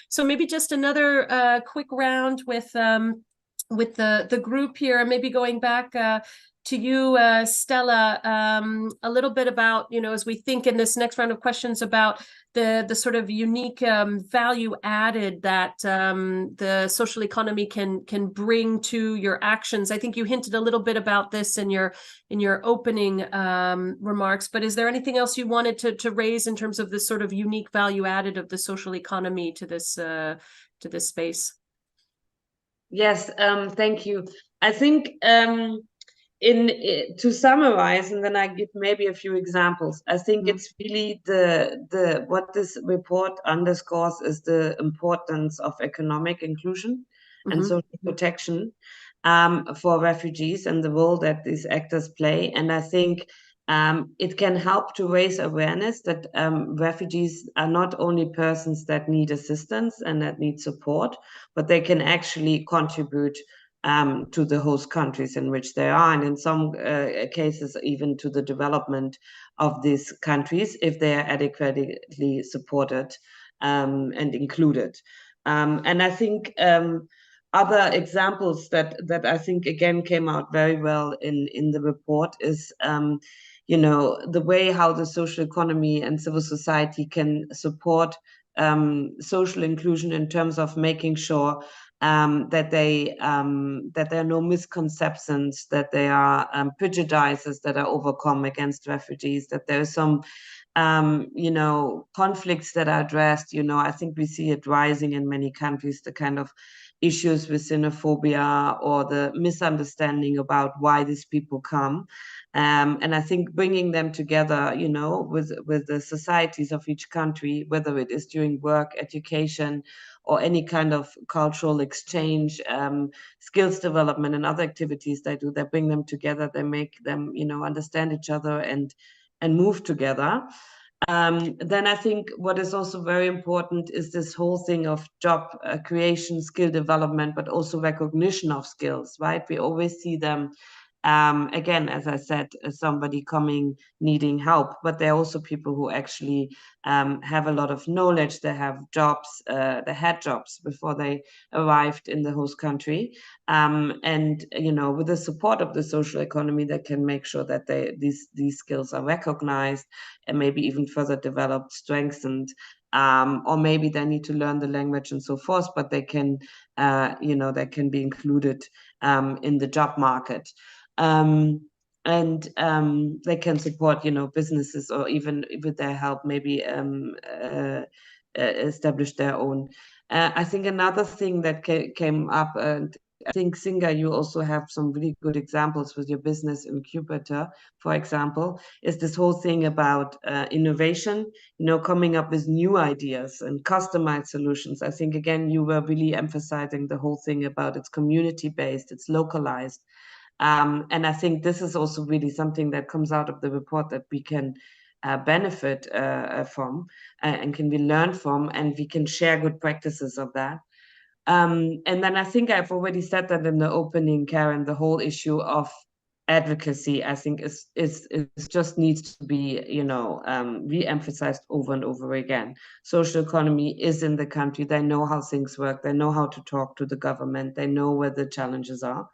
So maybe just another quick round with the group here, maybe going back to you, Stella, a little bit about, as we think in this next round of questions about the sort of unique value added that the social economy can bring to your actions. I think you hinted a little bit about this in your opening remarks, but is there anything else you wanted to raise in terms of the sort of unique value added of the social economy to this space? Yes, thank you. I think to summarize, and then I give maybe a few examples. I think it's really the what this report underscores is the importance of economic inclusion and social protection for refugees and the role that these actors play. And I think it can help to raise awareness that refugees are not only persons that need assistance and that need support, but they can actually contribute to the host countries in which they are, and in some cases even to the development of these countries if they are adequately supported and included. And I think other examples that I think again came out very well in the report is the way how the social economy and civil society can support social inclusion in terms of making sure that there are no misconceptions, that there are prejudices that are overcome against refugees, that there are some conflicts that are addressed. I think we see it rising in many countries, the kind of issues with xenophobia or the misunderstanding about why these people come. And I think bringing them together, with the societies of each country, whether it is during work, education, or any kind of cultural exchange, skills development and other activities they do, they bring them together, they make them, understand each other and move together. Then I think what is also very important is this whole thing of job creation, skill development, but also recognition of skills, right? We always see them, again, as I said, as somebody coming needing help, but there are also people who actually have a lot of knowledge. They have jobs, they had jobs before they arrived in the host country, and with the support of the social economy, they can make sure that these skills are recognized and maybe even further developed, strengthened. Or maybe they need to learn the language and so forth, but they can, they can be included in the job market. And they can support, businesses, or even with their help, maybe establish their own. I think another thing that came up, and I think, Singa, you also have some really good examples with your business incubator, for example, is this whole thing about innovation, coming up with new ideas and customized solutions. I think, again, you were really emphasizing the whole thing about it's community-based, it's localized. And I think this is also really something that comes out of the report that we can benefit from and can be learned from, and we can share good practices of that. And then I think I've already said that in the opening, Karen, the whole issue of advocacy, I think is just needs to be, re-emphasized over and over again. Social economy is in the country. They know how things work. They know how to talk to the government. They know where the challenges are.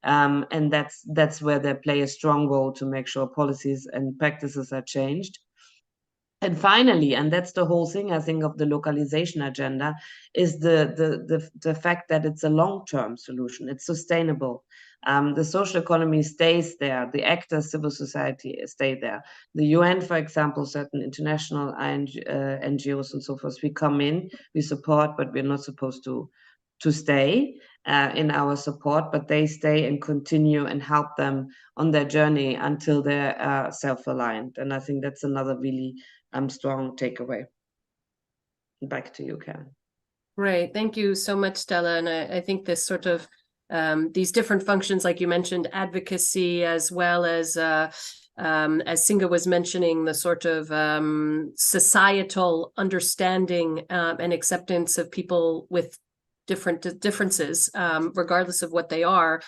And that's where they play a strong role to make sure policies and practices are changed. And finally, and that's the whole thing, I think, of the localization agenda, is the fact that it's a long-term solution. It's sustainable. The social economy stays there. The actors, civil society, stay there. The UN, for example, certain international NGOs and so forth, we come in, we support, but we're not supposed to stay in our support, but they stay and continue and help them on their journey until they're self-reliant. And I think that's another really strong takeaway. Back to you, Karen. Right. Thank you so much, Stella. And I think this sort of these different functions, like you mentioned, advocacy, as well as Singa was mentioning, the sort of societal understanding and acceptance of people with differences, regardless of what they are,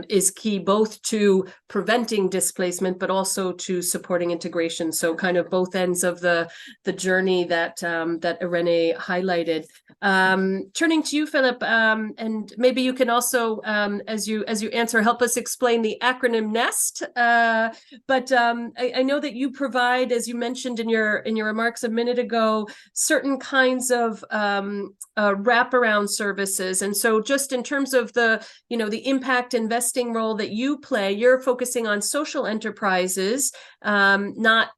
is key both to preventing displacement, but also to supporting integration. So kind of both ends of the journey that that Irene highlighted. Turning to you, Philip, and maybe you can also, as you answer, help us explain the acronym NEST. But I know that you provide, as you mentioned in your remarks a minute ago, certain kinds of wraparound services. And so just in terms of the, the impact investing role that you play, you're focusing on social enterprises, not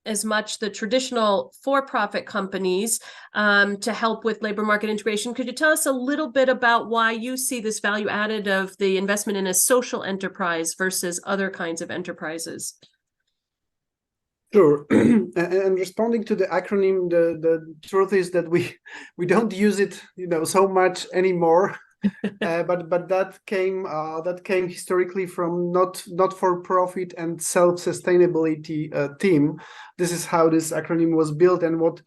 as much the traditional for-profit companies, to help with labor market integration. Could you tell us a little bit about why you see this value added of the investment in a social enterprise versus other kinds of enterprises? Sure. And responding to the acronym, the truth is that we don't use it, so much anymore. But that came historically from not for profit and self-sustainability team. This is how this acronym was built, and what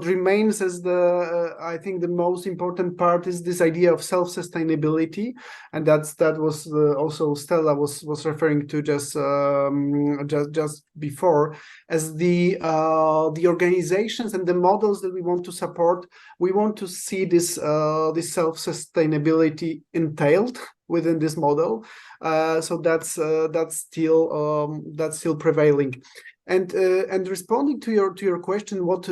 remains as I think the most important part is this idea of self-sustainability, and that was also Stella was referring to just before, as the organizations and the models that we want to support. We want to see this self-sustainability entailed within this model. So that's still prevailing. And responding to your question, what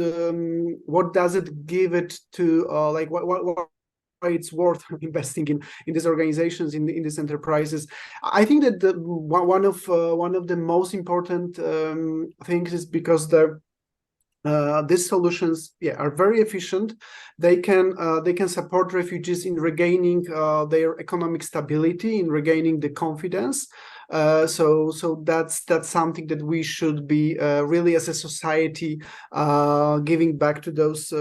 does it give it to, like why it's worth investing in these organizations, in these enterprises? I think that one of the most important things is because these solutions are very efficient. They can support refugees in regaining their economic stability, in regaining the confidence. So that's something that we should be really, as a society, giving back to those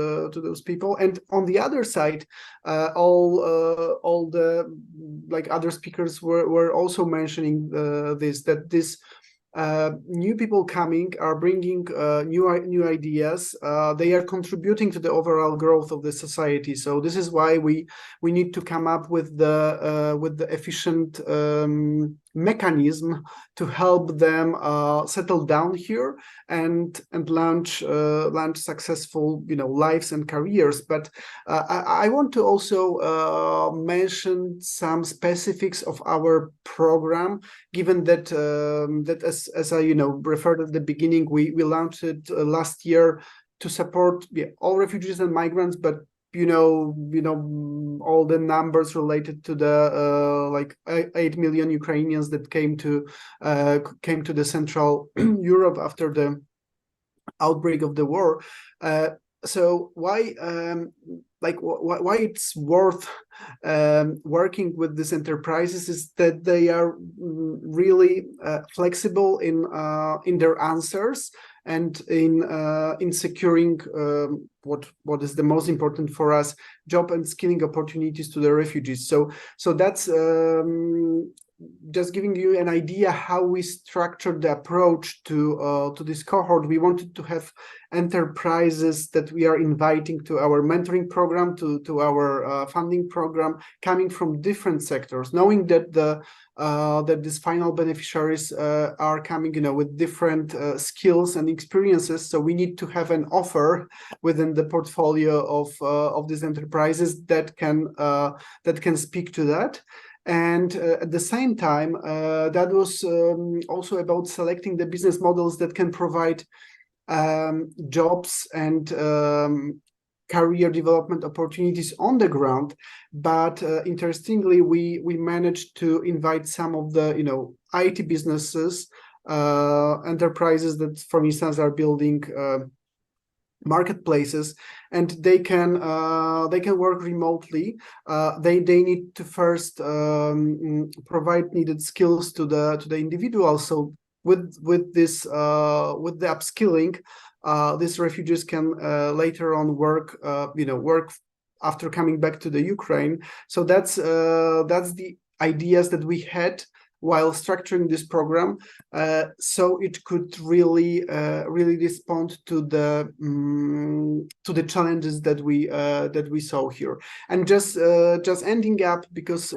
people. And on the other side, all the, like other speakers were also mentioning this new people coming are bringing new ideas. They are contributing to the overall growth of the society. So this is why we need to come up with the efficient mechanism to help them settle down here and launch successful lives and careers. But I want to also mention some specifics of our program, given that as I referred at the beginning, we launched it last year to support all refugees and migrants, but all the numbers related to the like 8 million Ukrainians that came to the Central Europe after the outbreak of the war. So why it's worth working with these enterprises is that they are really flexible in their answers and in securing what is the most important for us, job and skilling opportunities to the refugees. So that's just giving you an idea how we structured the approach to this cohort. We wanted to have enterprises that we are inviting to our mentoring program, to our funding program, coming from different sectors, knowing that that these final beneficiaries are coming, with different skills and experiences. So we need to have an offer within the portfolio of these enterprises that can speak to that. And at the same time, that was also about selecting the business models that can provide jobs and career development opportunities on the ground. But interestingly, we managed to invite some of the IT businesses, enterprises that, for instance, are building marketplaces, and they can work remotely. They need to first provide needed skills to the individual. So with this with the upskilling, these refugees can later on work after coming back to the Ukraine. So that's the ideas that we had while structuring this program, so it could really respond to the challenges that we saw here. And just ending up, because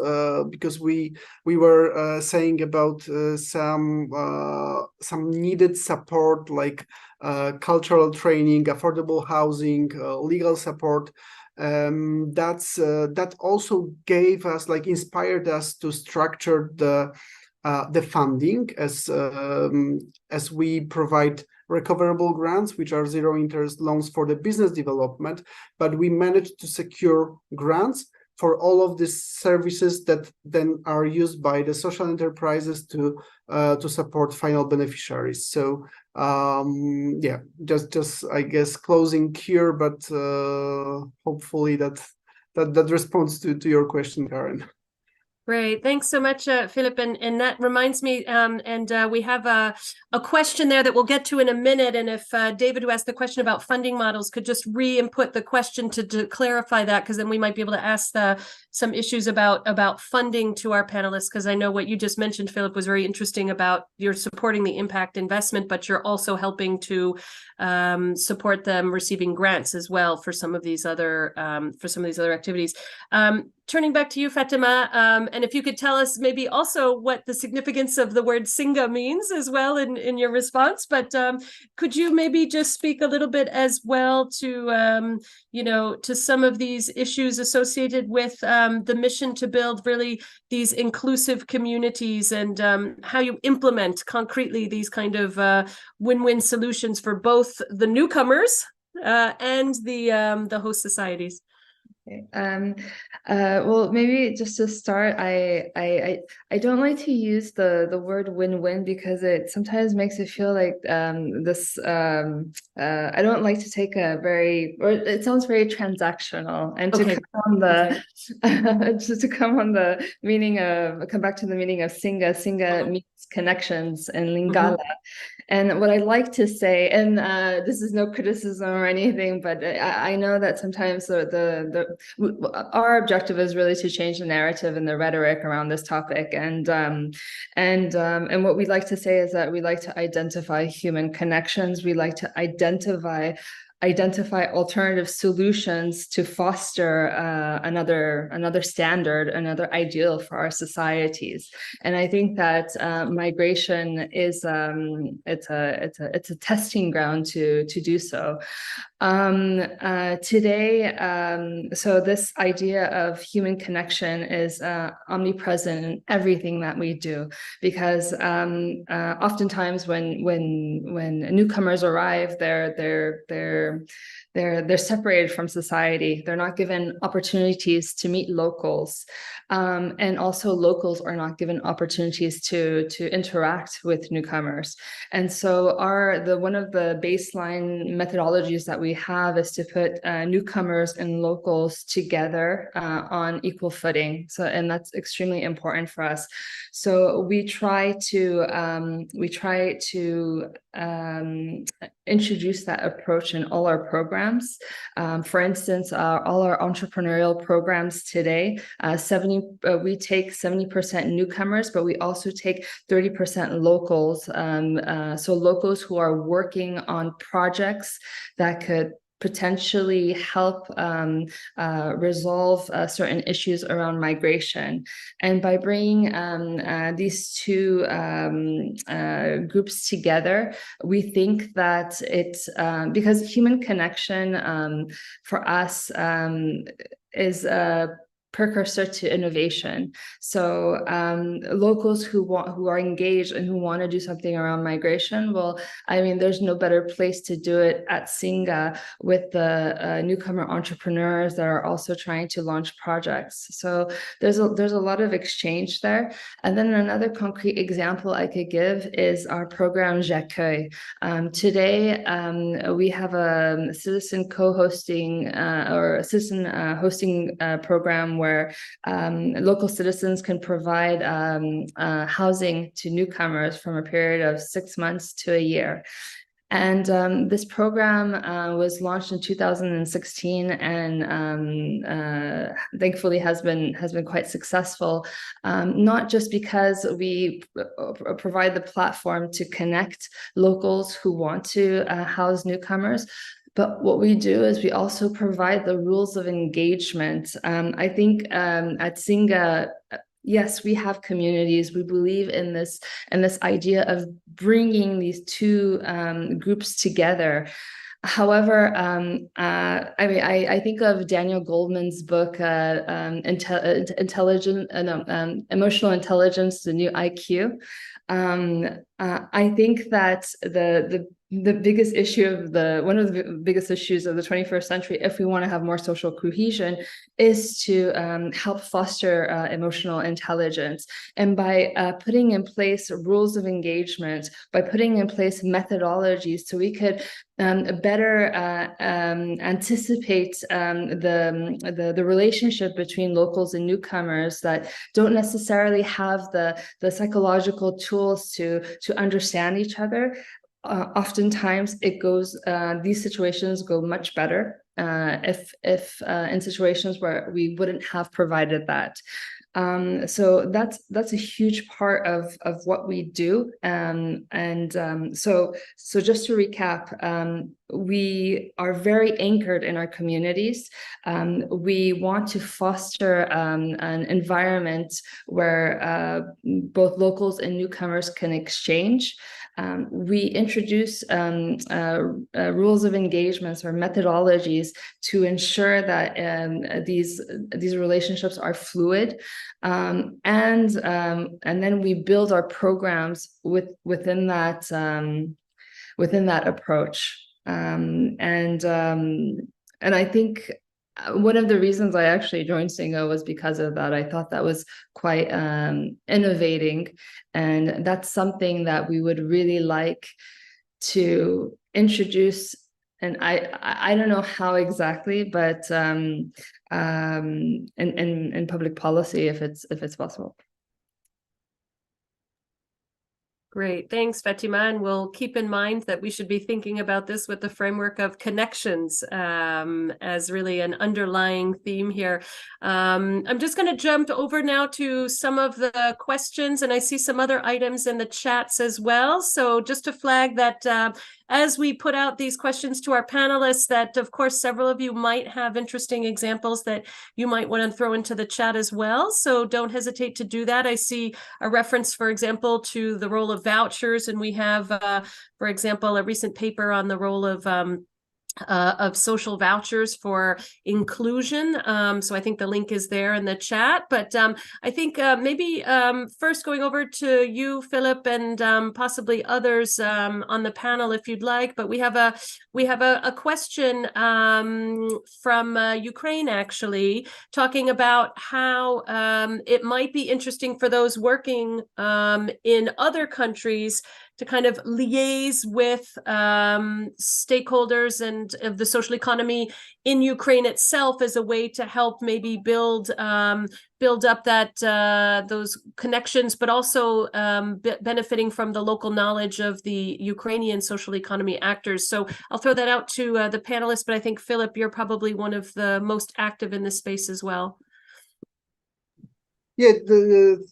we were saying about some needed support, like cultural training, affordable housing, legal support. That also gave us, like, inspired us to structure the funding as we provide recoverable grants, which are zero interest loans for the business development, but we managed to secure grants for all of these services that then are used by the social enterprises to support final beneficiaries. So yeah, just I guess closing here, but hopefully that responds to your question, Karen. Great. Thanks so much, Philip. And that reminds me, we have a question there that we'll get to in a minute. And if David, who asked the question about funding models, could just re-input the question to clarify that, because then we might be able to ask some issues about funding to our panelists, because I know what you just mentioned, Philip, was very interesting about you're supporting the impact investment, but you're also helping to support them receiving grants as well for some of these other activities. Turning back to you, Fatima, and if you could tell us maybe also what the significance of the word Singa means as well in your response, but could you maybe just speak a little bit as well to, to some of these issues associated with the mission to build really these inclusive communities, and how you implement concretely these kind of win-win solutions for both the newcomers and the host societies? Well, maybe just to start, I don't like to use the word win-win, because it sometimes makes it feel like this. I don't like to take it sounds very transactional, and to come on the meaning of, come back to the meaning of Singa. Singa means connections in Lingala. And what I like to say, and this is no criticism or anything, but I know that sometimes our objective is really to change the narrative and the rhetoric around this topic. And what we like to say is that we like to identify human connections. We like to identify alternative solutions to foster another standard, another ideal for our societies. And I think that migration is it's a testing ground to do so. Today, so this idea of human connection is omnipresent in everything that we do, because oftentimes when newcomers arrive, they're separated from society. They're not given opportunities to meet locals, and also locals are not given opportunities to interact with newcomers. And so one of the baseline methodologies that we have is to put newcomers and locals together on equal footing. So, and that's extremely important for us. So we try to introduce that approach in all our programs. For instance, all our entrepreneurial programs today, we take 70% newcomers, but we also take 30% locals. So locals who are working on projects that could potentially help resolve certain issues around migration. And by bringing these two groups together, we think that it's because human connection for us is a precursor to innovation. So locals who are engaged and who want to do something around migration, well, I mean, there's no better place to do it at Singa with the newcomer entrepreneurs that are also trying to launch projects. So there's a lot of exchange there. And then another concrete example I could give is our program J'accueille. Today, we have a citizen co-hosting or a citizen hosting program where local citizens can provide housing to newcomers from a period of 6 months to a year. And this program was launched in 2016, and thankfully has been quite successful. Not just because we provide the platform to connect locals who want to house newcomers, but what we do is we also provide the rules of engagement. I think at Zynga, yes, we have communities. We believe in this idea of bringing these two groups together. However, I think of Daniel Goldman's book, Emotional Intelligence, the New IQ. I think that the biggest issue of one of the biggest issues of the 21st century, if we want to have more social cohesion, is to help foster emotional intelligence. And by putting in place rules of engagement, by putting in place methodologies so we could better anticipate the relationship between locals and newcomers that don't necessarily have the psychological tools to understand each other. Oftentimes these situations go much better if in situations where we wouldn't have provided that. So that's a huge part of what we do. So just to recap, we are very anchored in our communities. We want to foster an environment where both locals and newcomers can exchange. We introduce rules of engagements or methodologies to ensure that these relationships are fluid, and then we build our programs within that approach. And I think one of the reasons I actually joined Zynga was because of that. I thought that was quite innovating, and that's something that we would really like to introduce. And I don't know how exactly, but in public policy, if it's possible. Great. Thanks, Fatima. And we'll keep in mind that we should be thinking about this with the framework of connections as really an underlying theme here. I'm just going to jump over now to some of the questions, and I see some other items in the chats as well. So just to flag that as we put out these questions to our panelists, that of course several of you might have interesting examples that you might want to throw into the chat as well. So don't hesitate to do that. I see a reference, for example, to the role of vouchers, and we have, for example, a recent paper on the role of social vouchers for inclusion. So I think the link is there in the chat. But I think maybe first going over to you, Philip, and possibly others on the panel if you'd like. But we have a question from Ukraine, actually, talking about how it might be interesting for those working in other countries to kind of liaise with stakeholders and of the social economy in Ukraine itself as a way to help maybe build up that those connections, but also benefiting from the local knowledge of the Ukrainian social economy actors. So I'll throw that out to the panelists, but I think, Philip, you're probably one of the most active in this space as well. Yeah,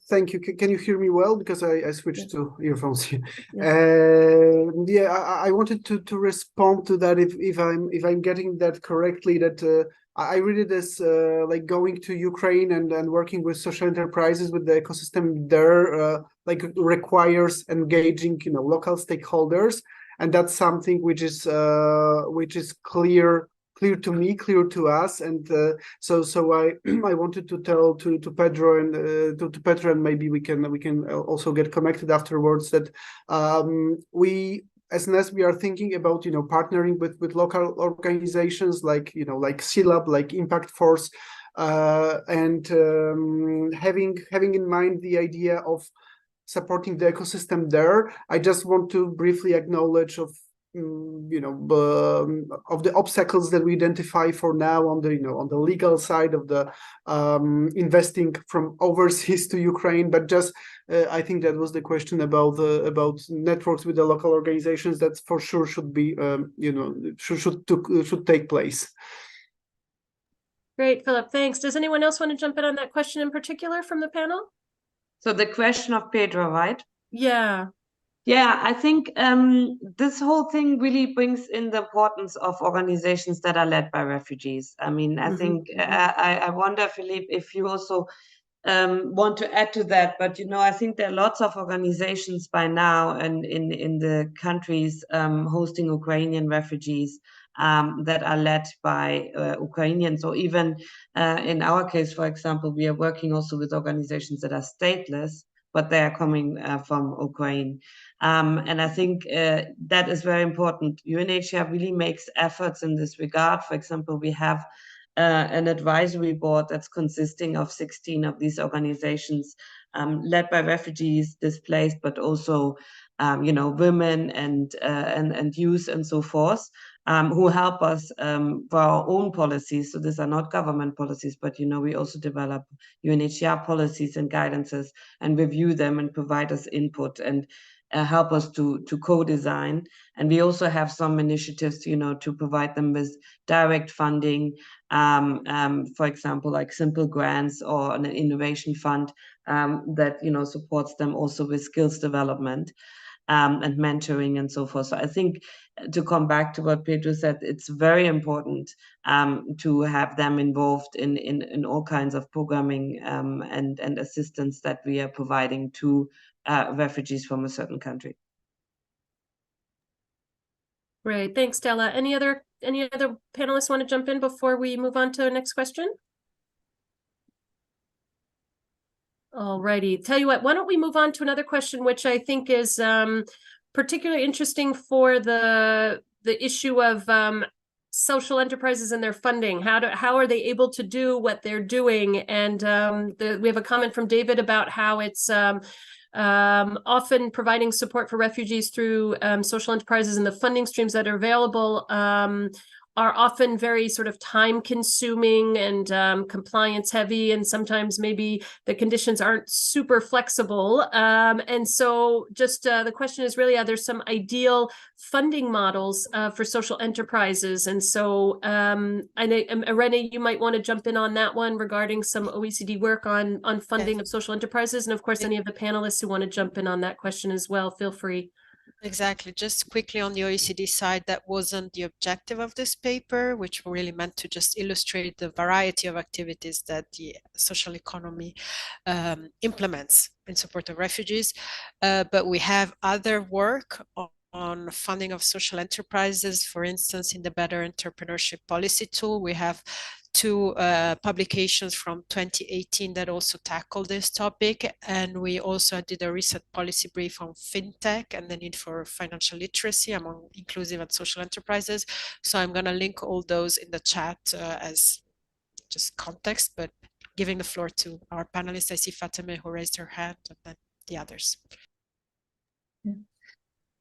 thank you. Can you hear me well? Because I switched to earphones here. Yeah, I wanted to respond to that if I'm getting that correctly. That I read it as like going to Ukraine and working with social enterprises with the ecosystem there, like requires engaging, local stakeholders, and that's something which is clear to me, clear to us, and so I wanted to tell to Pedro and to Petra, and maybe we can also get connected afterwards, that we as NES, we are thinking about partnering with local organizations like like CLAB, like Impact Force, and having in mind the idea of supporting the ecosystem there. I just want to briefly acknowledge of the obstacles that we identify for now on the legal side of the investing from overseas to Ukraine, but just I think that was the question about networks with the local organizations. That for sure should be should take place. Great, Philip, thanks. Does anyone else want to jump in on that question in particular from the panel? So the question of Pedro, right? Yeah. Yeah, I think this whole thing really brings in the importance of organizations that are led by refugees. I mean, I think I wonder, Philippe, if you also want to add to that. But I think there are lots of organizations by now and in the countries hosting Ukrainian refugees that are led by Ukrainians, or even in our case, for example, we are working also with organizations that are stateless, but they are coming from Ukraine. And I think that is very important. UNHCR really makes efforts in this regard. For example, we have an advisory board that's consisting of 16 of these organizations led by refugees, displaced, but also women and youth and so forth, who help us for our own policies. So these are not government policies, but we also develop UNHCR policies and guidances and review them and provide us input and help us to co-design. And we also have some initiatives to provide them with direct funding, for example, like simple grants or an innovation fund that supports them also with skills development and mentoring and so forth. So I think, to come back to what Pedro said, it's very important to have them involved in all kinds of programming and assistance that we are providing to refugees from a certain country. Great, thanks, Stella. Any other panelists want to jump in before we move on to the next question? All righty. Tell you what, why don't we move on to another question, which I think is particularly interesting for the issue of social enterprises and their funding. How are they able to do what they're doing? And we have a comment from David about how it's often providing support for refugees through social enterprises, and the funding streams that are available are often very sort of time consuming and compliance heavy, and sometimes maybe the conditions aren't super flexible. And so just the question is really, are there some ideal funding models for social enterprises? And so I know, Irene, you might want to jump in on that one regarding some OECD work on funding of social enterprises. And of course, any of the panelists who want to jump in on that question as well, feel free. Exactly. Just quickly on the OECD side, that wasn't the objective of this paper, which really meant to just illustrate the variety of activities that the social economy implements in support of refugees. But we have other work on funding of social enterprises. For instance, in the Better Entrepreneurship Policy Tool, we have two publications from 2018 that also tackle this topic. And we also did a recent policy brief on fintech and the need for financial literacy among inclusive and social enterprises. So I'm going to link all those in the chat as just context, but giving the floor to our panelists. I see Fateme who raised her hand, and then the others.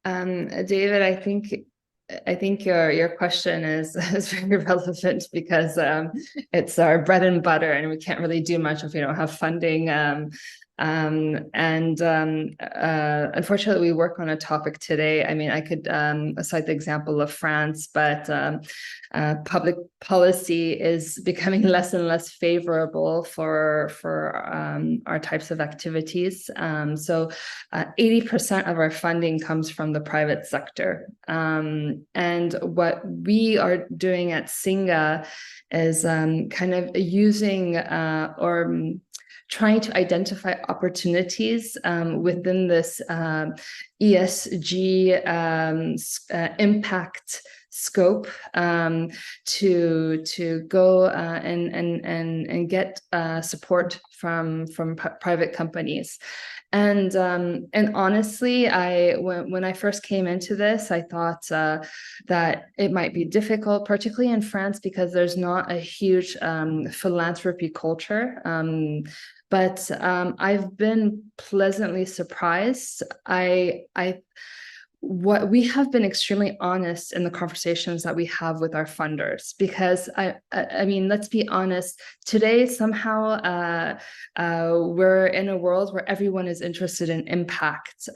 David, I think your question is very relevant, because it's our bread and butter, and we can't really do much if we don't have funding. Unfortunately, we work on a topic today. I mean, I could cite the example of France, but public policy is becoming less and less favorable for our types of activities. So 80% of our funding comes from the private sector. And what we are doing at SINGA is kind of using trying to identify opportunities within this ESG impact scope to go and get support from private companies. And honestly, when I first came into this, I thought that it might be difficult, particularly in France, because there's not a huge philanthropy culture. But I've been pleasantly surprised. what we have been extremely honest in the conversations that we have with our funders, because I mean, let's be honest, today somehow we're in a world where everyone is interested in impact,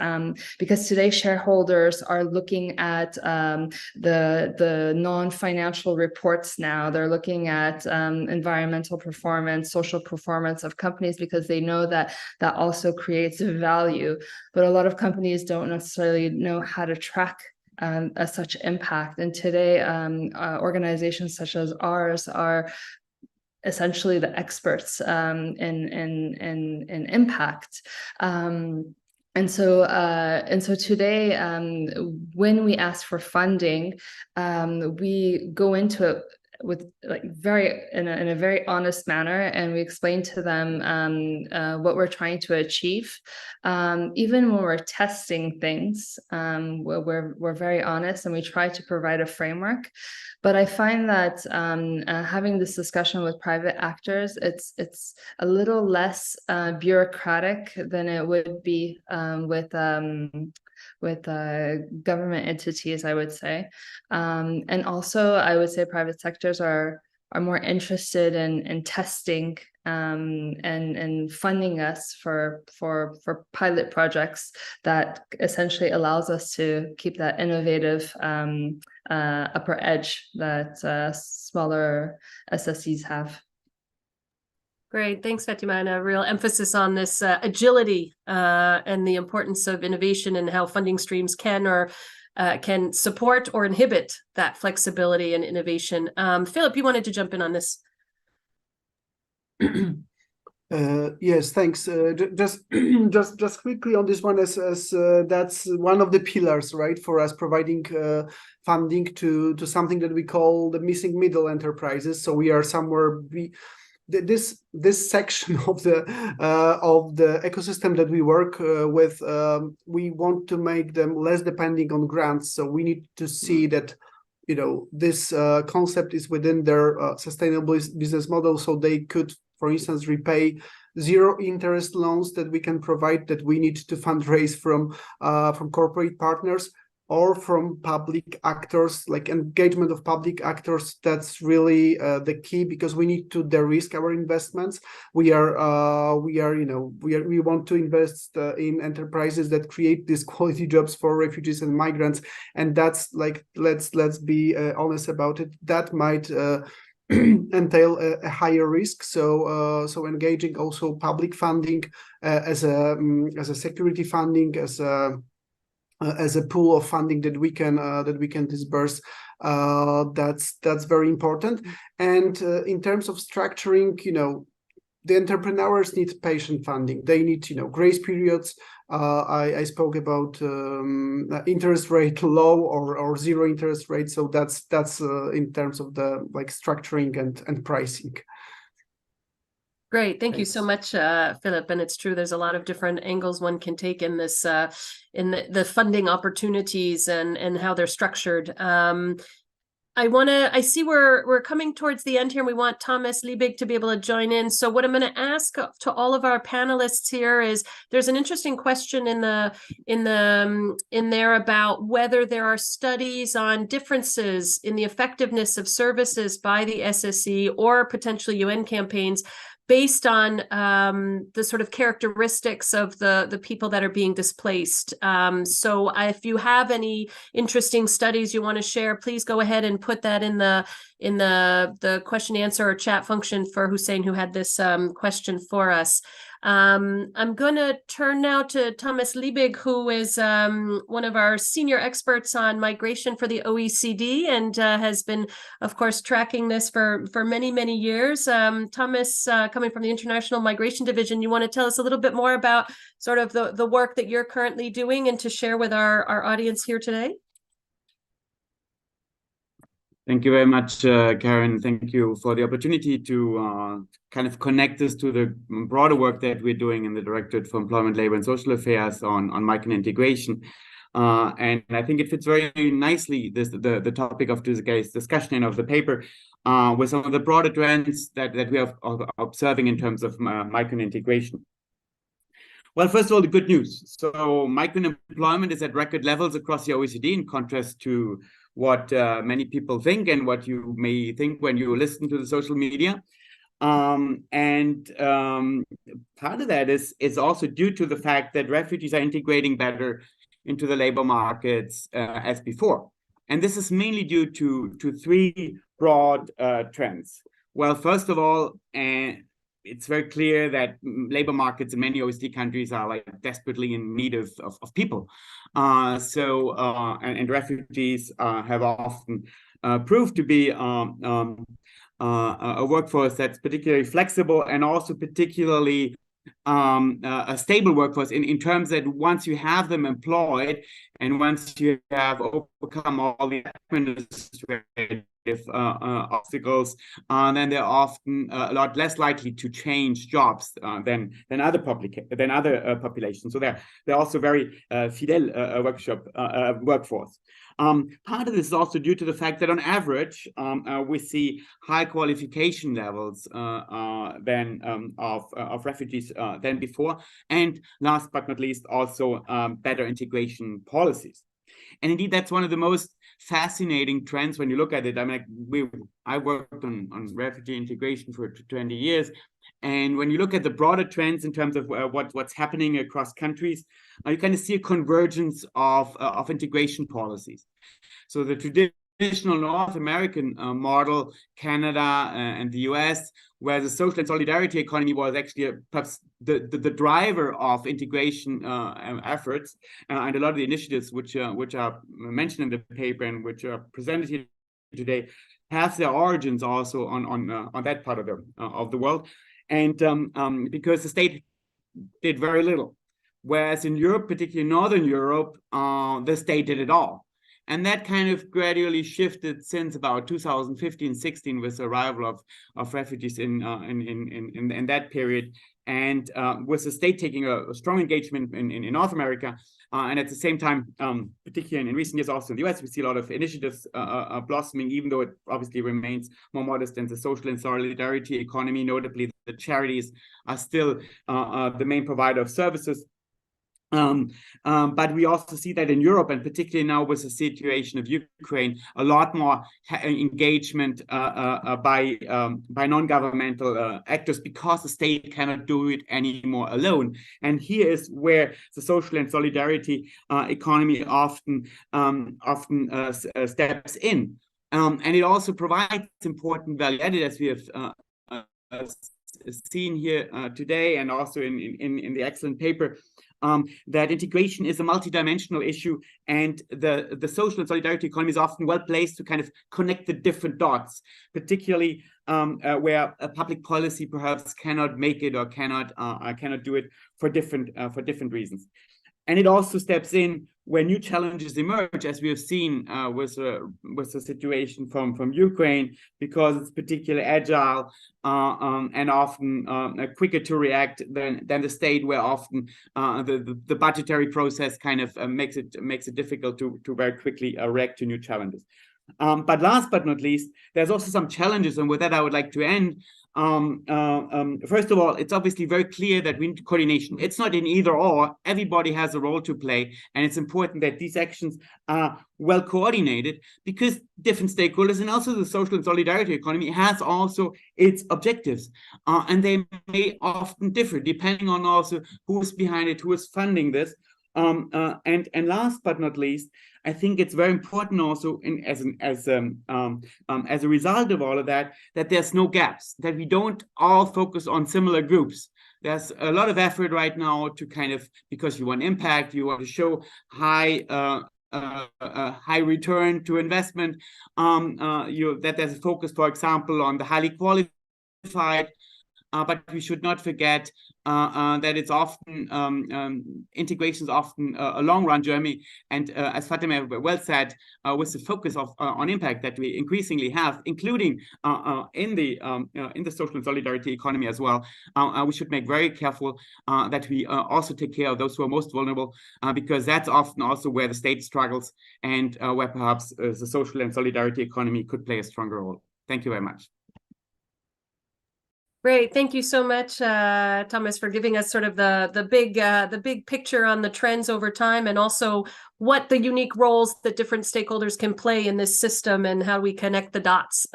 because today shareholders are looking at the non-financial reports now. They're looking at environmental performance, social performance of companies, because they know that that also creates value. But a lot of companies don't necessarily know how to track such impact. And today, organizations such as ours are essentially the experts in impact. And so today, when we ask for funding, we go into it with like in a very honest manner, and we explain to them what we're trying to achieve. Even when we're testing things, we're very honest, and we try to provide a framework. But I find that having this discussion with private actors, it's a little less bureaucratic than it would be with government entities, I would say. And also, I would say private sectors are more interested in testing and funding us for pilot projects that essentially allows us to keep that innovative upper edge that smaller SSCs have. Great, thanks, Fatima, and a real emphasis on this agility and the importance of innovation and how funding streams can support or inhibit that flexibility and innovation. Philip, you wanted to jump in on this. Yes, thanks. Just quickly on this one, as that's one of the pillars, right, for us providing funding to something that we call the missing middle enterprises. So we are somewhere this section of the ecosystem that we work with, we want to make them less depending on grants. So we need to see that, you know, this concept is within their sustainable business model, so they could, for instance, repay zero interest loans that we can provide, that we need to fundraise from corporate partners or from public actors, like engagement of public actors. That's really the key, because we need to de-risk our investments. We want to invest in enterprises that create these quality jobs for refugees and migrants, and that's like, let's be honest about it, that might entail a higher risk. So engaging also public funding as a security funding, as a pool of funding that we can disburse, that's very important. And in terms of structuring, you know, the entrepreneurs need patient funding. They need, you know, grace periods. I spoke about interest rate low or zero interest rate. So that's in terms of the like structuring and pricing. Great, thank you so much, Philip. And it's true, there's a lot of different angles one can take in this, in the funding opportunities and how they're structured. I see we're coming towards the end here, and we want Thomas Liebig to be able to join in. So what I'm going to ask to all of our panelists here is, there's an interesting question in there about whether there are studies on differences in the effectiveness of services by the SSE or potentially UN campaigns based on the sort of characteristics of the people that are being displaced. So if you have any interesting studies you want to share, please go ahead and put that in the question answer or chat function for Hussein, who had this question for us. I'm going to turn now to Thomas Liebig, who is one of our senior experts on migration for the OECD and has been, of course, tracking this for many, many years. Thomas, coming from the International Migration Division, you want to tell us a little bit more about sort of the work that you're currently doing and to share with our audience here today? Thank you very much, Karen. Thank you for the opportunity to kind of connect this to the broader work that we're doing in the Directorate for Employment, Labor and Social Affairs on migrant integration. And I think it fits very nicely, the topic of today's discussion of the paper, with some of the broader trends that we are observing in terms of migrant integration. Well, first of all, the good news. So migrant employment is at record levels across the OECD, in contrast to what many people think and what you may think when you listen to the social media. Part of that is also due to the fact that refugees are integrating better into the labor markets as before. And this is mainly due to three broad trends. Well, first of all, it's very clear that labor markets in many OECD countries are like desperately in need of people. And refugees have often proved to be a workforce that's particularly flexible and also particularly a stable workforce in terms that once you have them employed and once you have overcome all the administrative obstacles, then they're often a lot less likely to change jobs than other populations. So they're also very fidel workforce. Part of this is also due to the fact that on average, we see high qualification levels of refugees than before. And last but not least, also better integration policies. And indeed, that's one of the most fascinating trends when you look at it. I mean, I worked on refugee integration for 20 years. And when you look at the broader trends in terms of what's happening across countries, you kind of see a convergence of integration policies. So the traditional North American model, Canada and the US, where the social and solidarity economy was actually perhaps the driver of integration efforts, and a lot of the initiatives which are mentioned in the paper and which are presented here today have their origins also on that part of the world. And because the state did very little, whereas in Europe, particularly Northern Europe, the state did it all. And that kind of gradually shifted since about 2015-16 with the arrival of refugees in that period, and with the state taking a strong engagement in North America. And at the same time, particularly in recent years, also in the US, we see a lot of initiatives blossoming, even though it obviously remains more modest than the social and solidarity economy. Notably, the charities are still the main provider of services. But we also see that in Europe, and particularly now with the situation of Ukraine, a lot more engagement by non-governmental actors, because the state cannot do it anymore alone. And here is where the social and solidarity economy often steps in, and it also provides important value added, as we have seen here today, and also in the excellent paper. That integration is a multidimensional issue, and the social and solidarity economy is often well placed to kind of connect the different dots, particularly where a public policy perhaps cannot make it or cannot do it for different reasons. And it also steps in when new challenges emerge, as we have seen with the situation from Ukraine, because it's particularly agile and often quicker to react than the state, where often the budgetary process kind of makes it difficult to very quickly react to new challenges. But last but not least, there's also some challenges, and with that I would like to end. First of all, it's obviously very clear that we need coordination. It's not an either or. Everybody has a role to play, and it's important that these actions are well coordinated, because different stakeholders and also the social and solidarity economy has also its objectives, and they may often differ depending on also who is behind it, who is funding this. And last but not least, I think it's very important also as a result of all of that, that there's no gaps, that we don't all focus on similar groups. There's a lot of effort right now to kind of, because you want impact, you want to show high return to investment, that there's a focus, for example, on the highly qualified. But we should not forget that it's often integration is often a long-run journey, and as Fatima well said, with the focus on impact that we increasingly have, including in the social and solidarity economy as well, we should make very careful that we also take care of those who are most vulnerable, because that's often also where the state struggles, and where perhaps the social and solidarity economy could play a stronger role. Thank you very much. Great, thank you so much, Thomas, for giving us sort of the big picture on the trends over time, and also what the unique roles that different stakeholders can play in this system and how we connect the dots.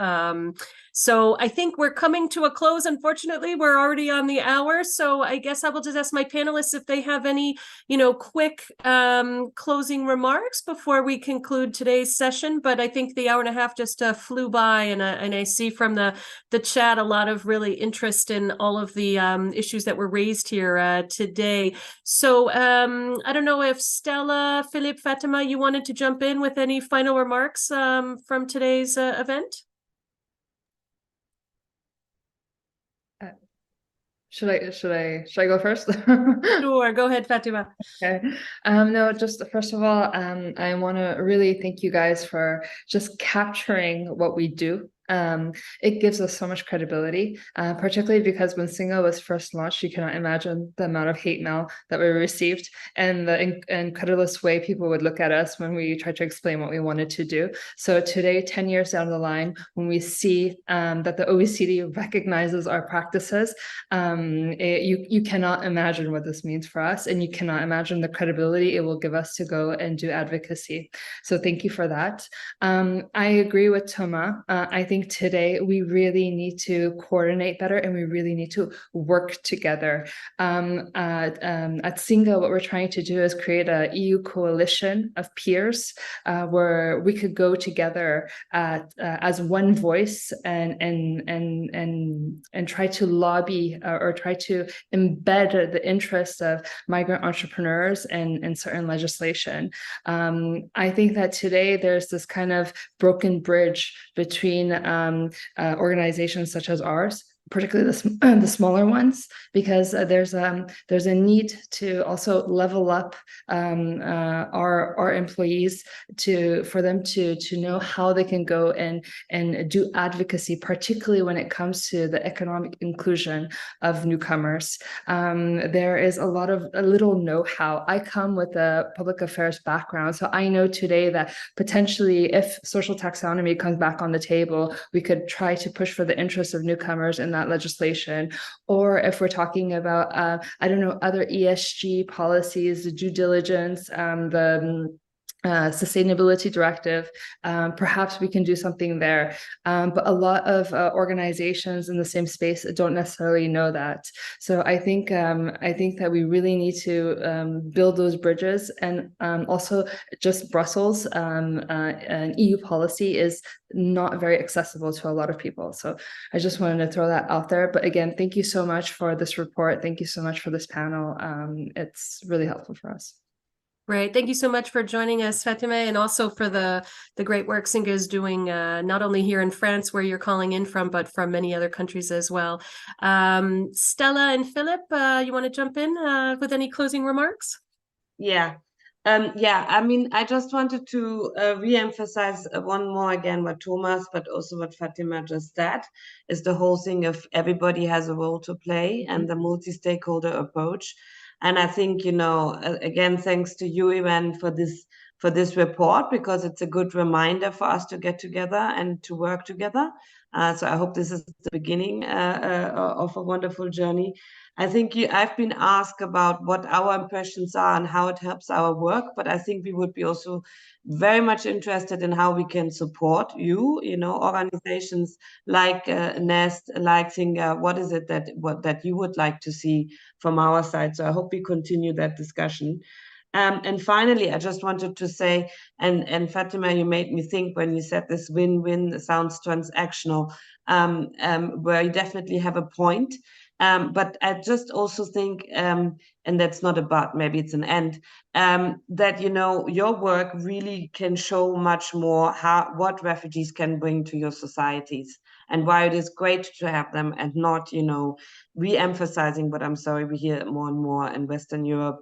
So I think we're coming to a close. Unfortunately, we're already on the hour. So I guess I will just ask my panelists if they have any, quick closing remarks before we conclude today's session. But I think the hour and a half just flew by, and I see from the chat a lot of really interest in all of the issues that were raised here today. So I don't know if Stella, Philip, Fatima, you wanted to jump in with any final remarks from today's event? Should I go first? Sure, go ahead, Fatima. Okay. No, just first of all, I want to really thank you guys for just capturing what we do. It gives us so much credibility, particularly because when Singa was first launched, you cannot imagine the amount of hate mail that we received and the incredulous way people would look at us when we tried to explain what we wanted to do. So today, 10 years down the line, when we see that the OECD recognizes our practices, you cannot imagine what this means for us, and you cannot imagine the credibility it will give us to go and do advocacy. So thank you for that. I agree with Thomas. I think today we really need to coordinate better, and we really need to work together. At Singa, what we're trying to do is create a EU coalition of peers where we could go together as one voice and try to lobby or try to embed the interests of migrant entrepreneurs in certain legislation. I think that today there's this kind of broken bridge between organizations such as ours, particularly the smaller ones, because there's a need to also level up our employees for them to know how they can go and do advocacy, particularly when it comes to the economic inclusion of newcomers. There is a little know-how. I come with a public affairs background, so I know today that potentially if social taxonomy comes back on the table, we could try to push for the interests of newcomers in that legislation. Or if we're talking about, other ESG policies, the due diligence, the sustainability directive, perhaps we can do something there. But a lot of organizations in the same space don't necessarily know that. So I think that we really need to build those bridges, and also just Brussels and EU policy is not very accessible to a lot of people. So I just wanted to throw that out there. But again, thank you so much for this report. Thank you so much for this panel. It's really helpful for us. Right. Thank you so much for joining us, Fatima, and also for the great work Singa is doing, not only here in France, where you're calling in from, but from many other countries as well. Stella and Philip, you want to jump in with any closing remarks? Yeah. I mean, I just wanted to re-emphasize one more again what Thomas, but also what Fatima just said, is the whole thing of everybody has a role to play and the multi-stakeholder approach. And I think, again, thanks to you, Ivan, for this report, because it's a good reminder for us to get together and to work together. So I hope this is the beginning of a wonderful journey. I think I've been asked about what our impressions are and how it helps our work, but I think we would be also very much interested in how we can support you, organizations like Nest, like Singa. What is it that you would like to see from our side? So I hope we continue that discussion. And finally, I just wanted to say, and Fatima, you made me think when you said this win-win sounds transactional, where you definitely have a point. But I just also think, and that's not a but, maybe it's an end, that, your work really can show much more what refugees can bring to your societies and why it is great to have them, and not, re-emphasizing what I'm sorry we hear more and more in Western Europe,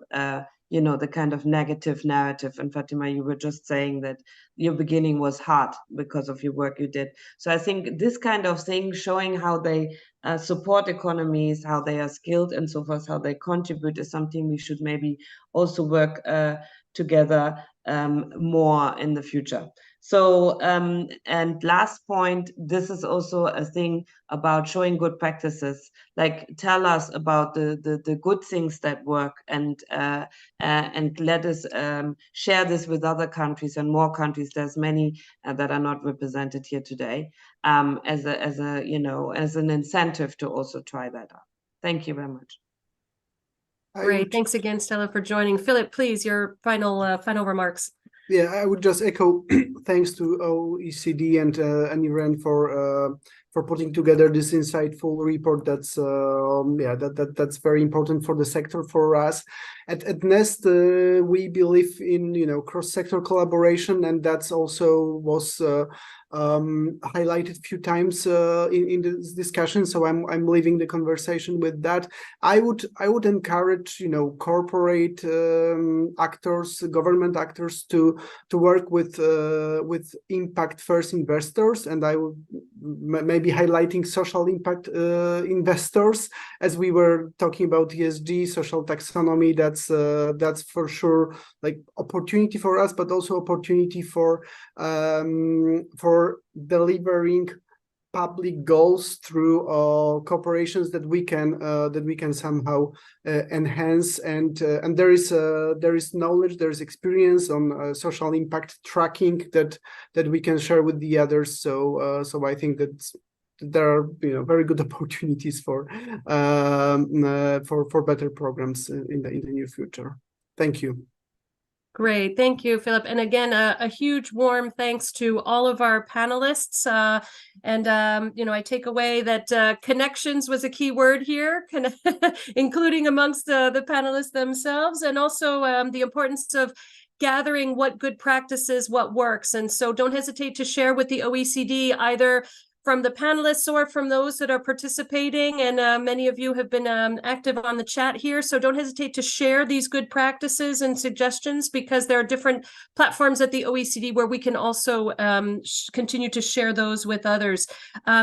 the kind of negative narrative. And Fatima, you were just saying that your beginning was hard because of your work you did. So I think this kind of thing, showing how they support economies, how they are skilled and so forth, how they contribute, is something we should maybe also work together more in the future. So, and last point, this is also a thing about showing good practices. Like, tell us about the good things that work, and let us share this with other countries and more countries. There's many that are not represented here today, as a you know, as an incentive to also try that out. Thank you very much. Great. Thanks again, Stella, for joining. Philip, please, your final remarks. Yeah, I would just echo thanks to OECD and IREN for putting together this insightful report. That's that's very important for the sector, for us. At Nest, we believe in cross-sector collaboration, and that's also was highlighted a few times in this discussion. So I'm leaving the conversation with that. I would encourage corporate actors, government actors to work with impact first investors, and I would maybe highlighting social impact investors, as we were talking about ESG, social taxonomy. That's for sure like opportunity for us, but also opportunity for delivering public goals through corporations that we can somehow enhance, and there is knowledge, there is experience on social impact tracking that we can share with the others. So I think that there are very good opportunities for better programs in the near future. Thank you. Great. Thank you, Philip. And again, a huge warm thanks to all of our panelists. I take away that connections was a key word here, including amongst the panelists themselves, and also the importance of gathering what good practices, what works. And so don't hesitate to share with the OECD, either from the panelists or from those that are participating. And many of you have been active on the chat here. So don't hesitate to share these good practices and suggestions, because there are different platforms at the OECD where we can also continue to share those with others.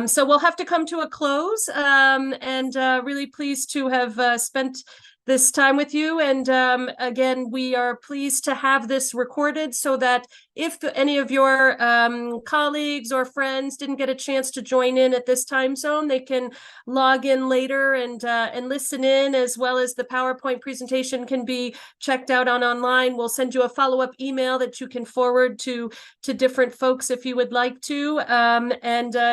So we'll have to come to a close, and really pleased to have spent this time with you. And again, we are pleased to have this recorded, so that if any of your colleagues or friends didn't get a chance to join in at this time zone, they can log in later and listen in, as well as the PowerPoint presentation can be checked out online. We'll send you a follow-up email that you can forward to different folks if you would like to.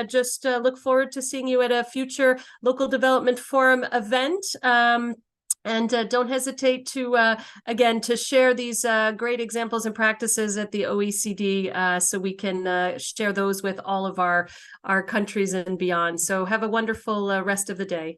Just look forward to seeing you at a future Local Development Forum event. And don't hesitate to, again, to share these great examples and practices at the OECD, so we can share those with all of our countries and beyond. So have a wonderful rest of the day.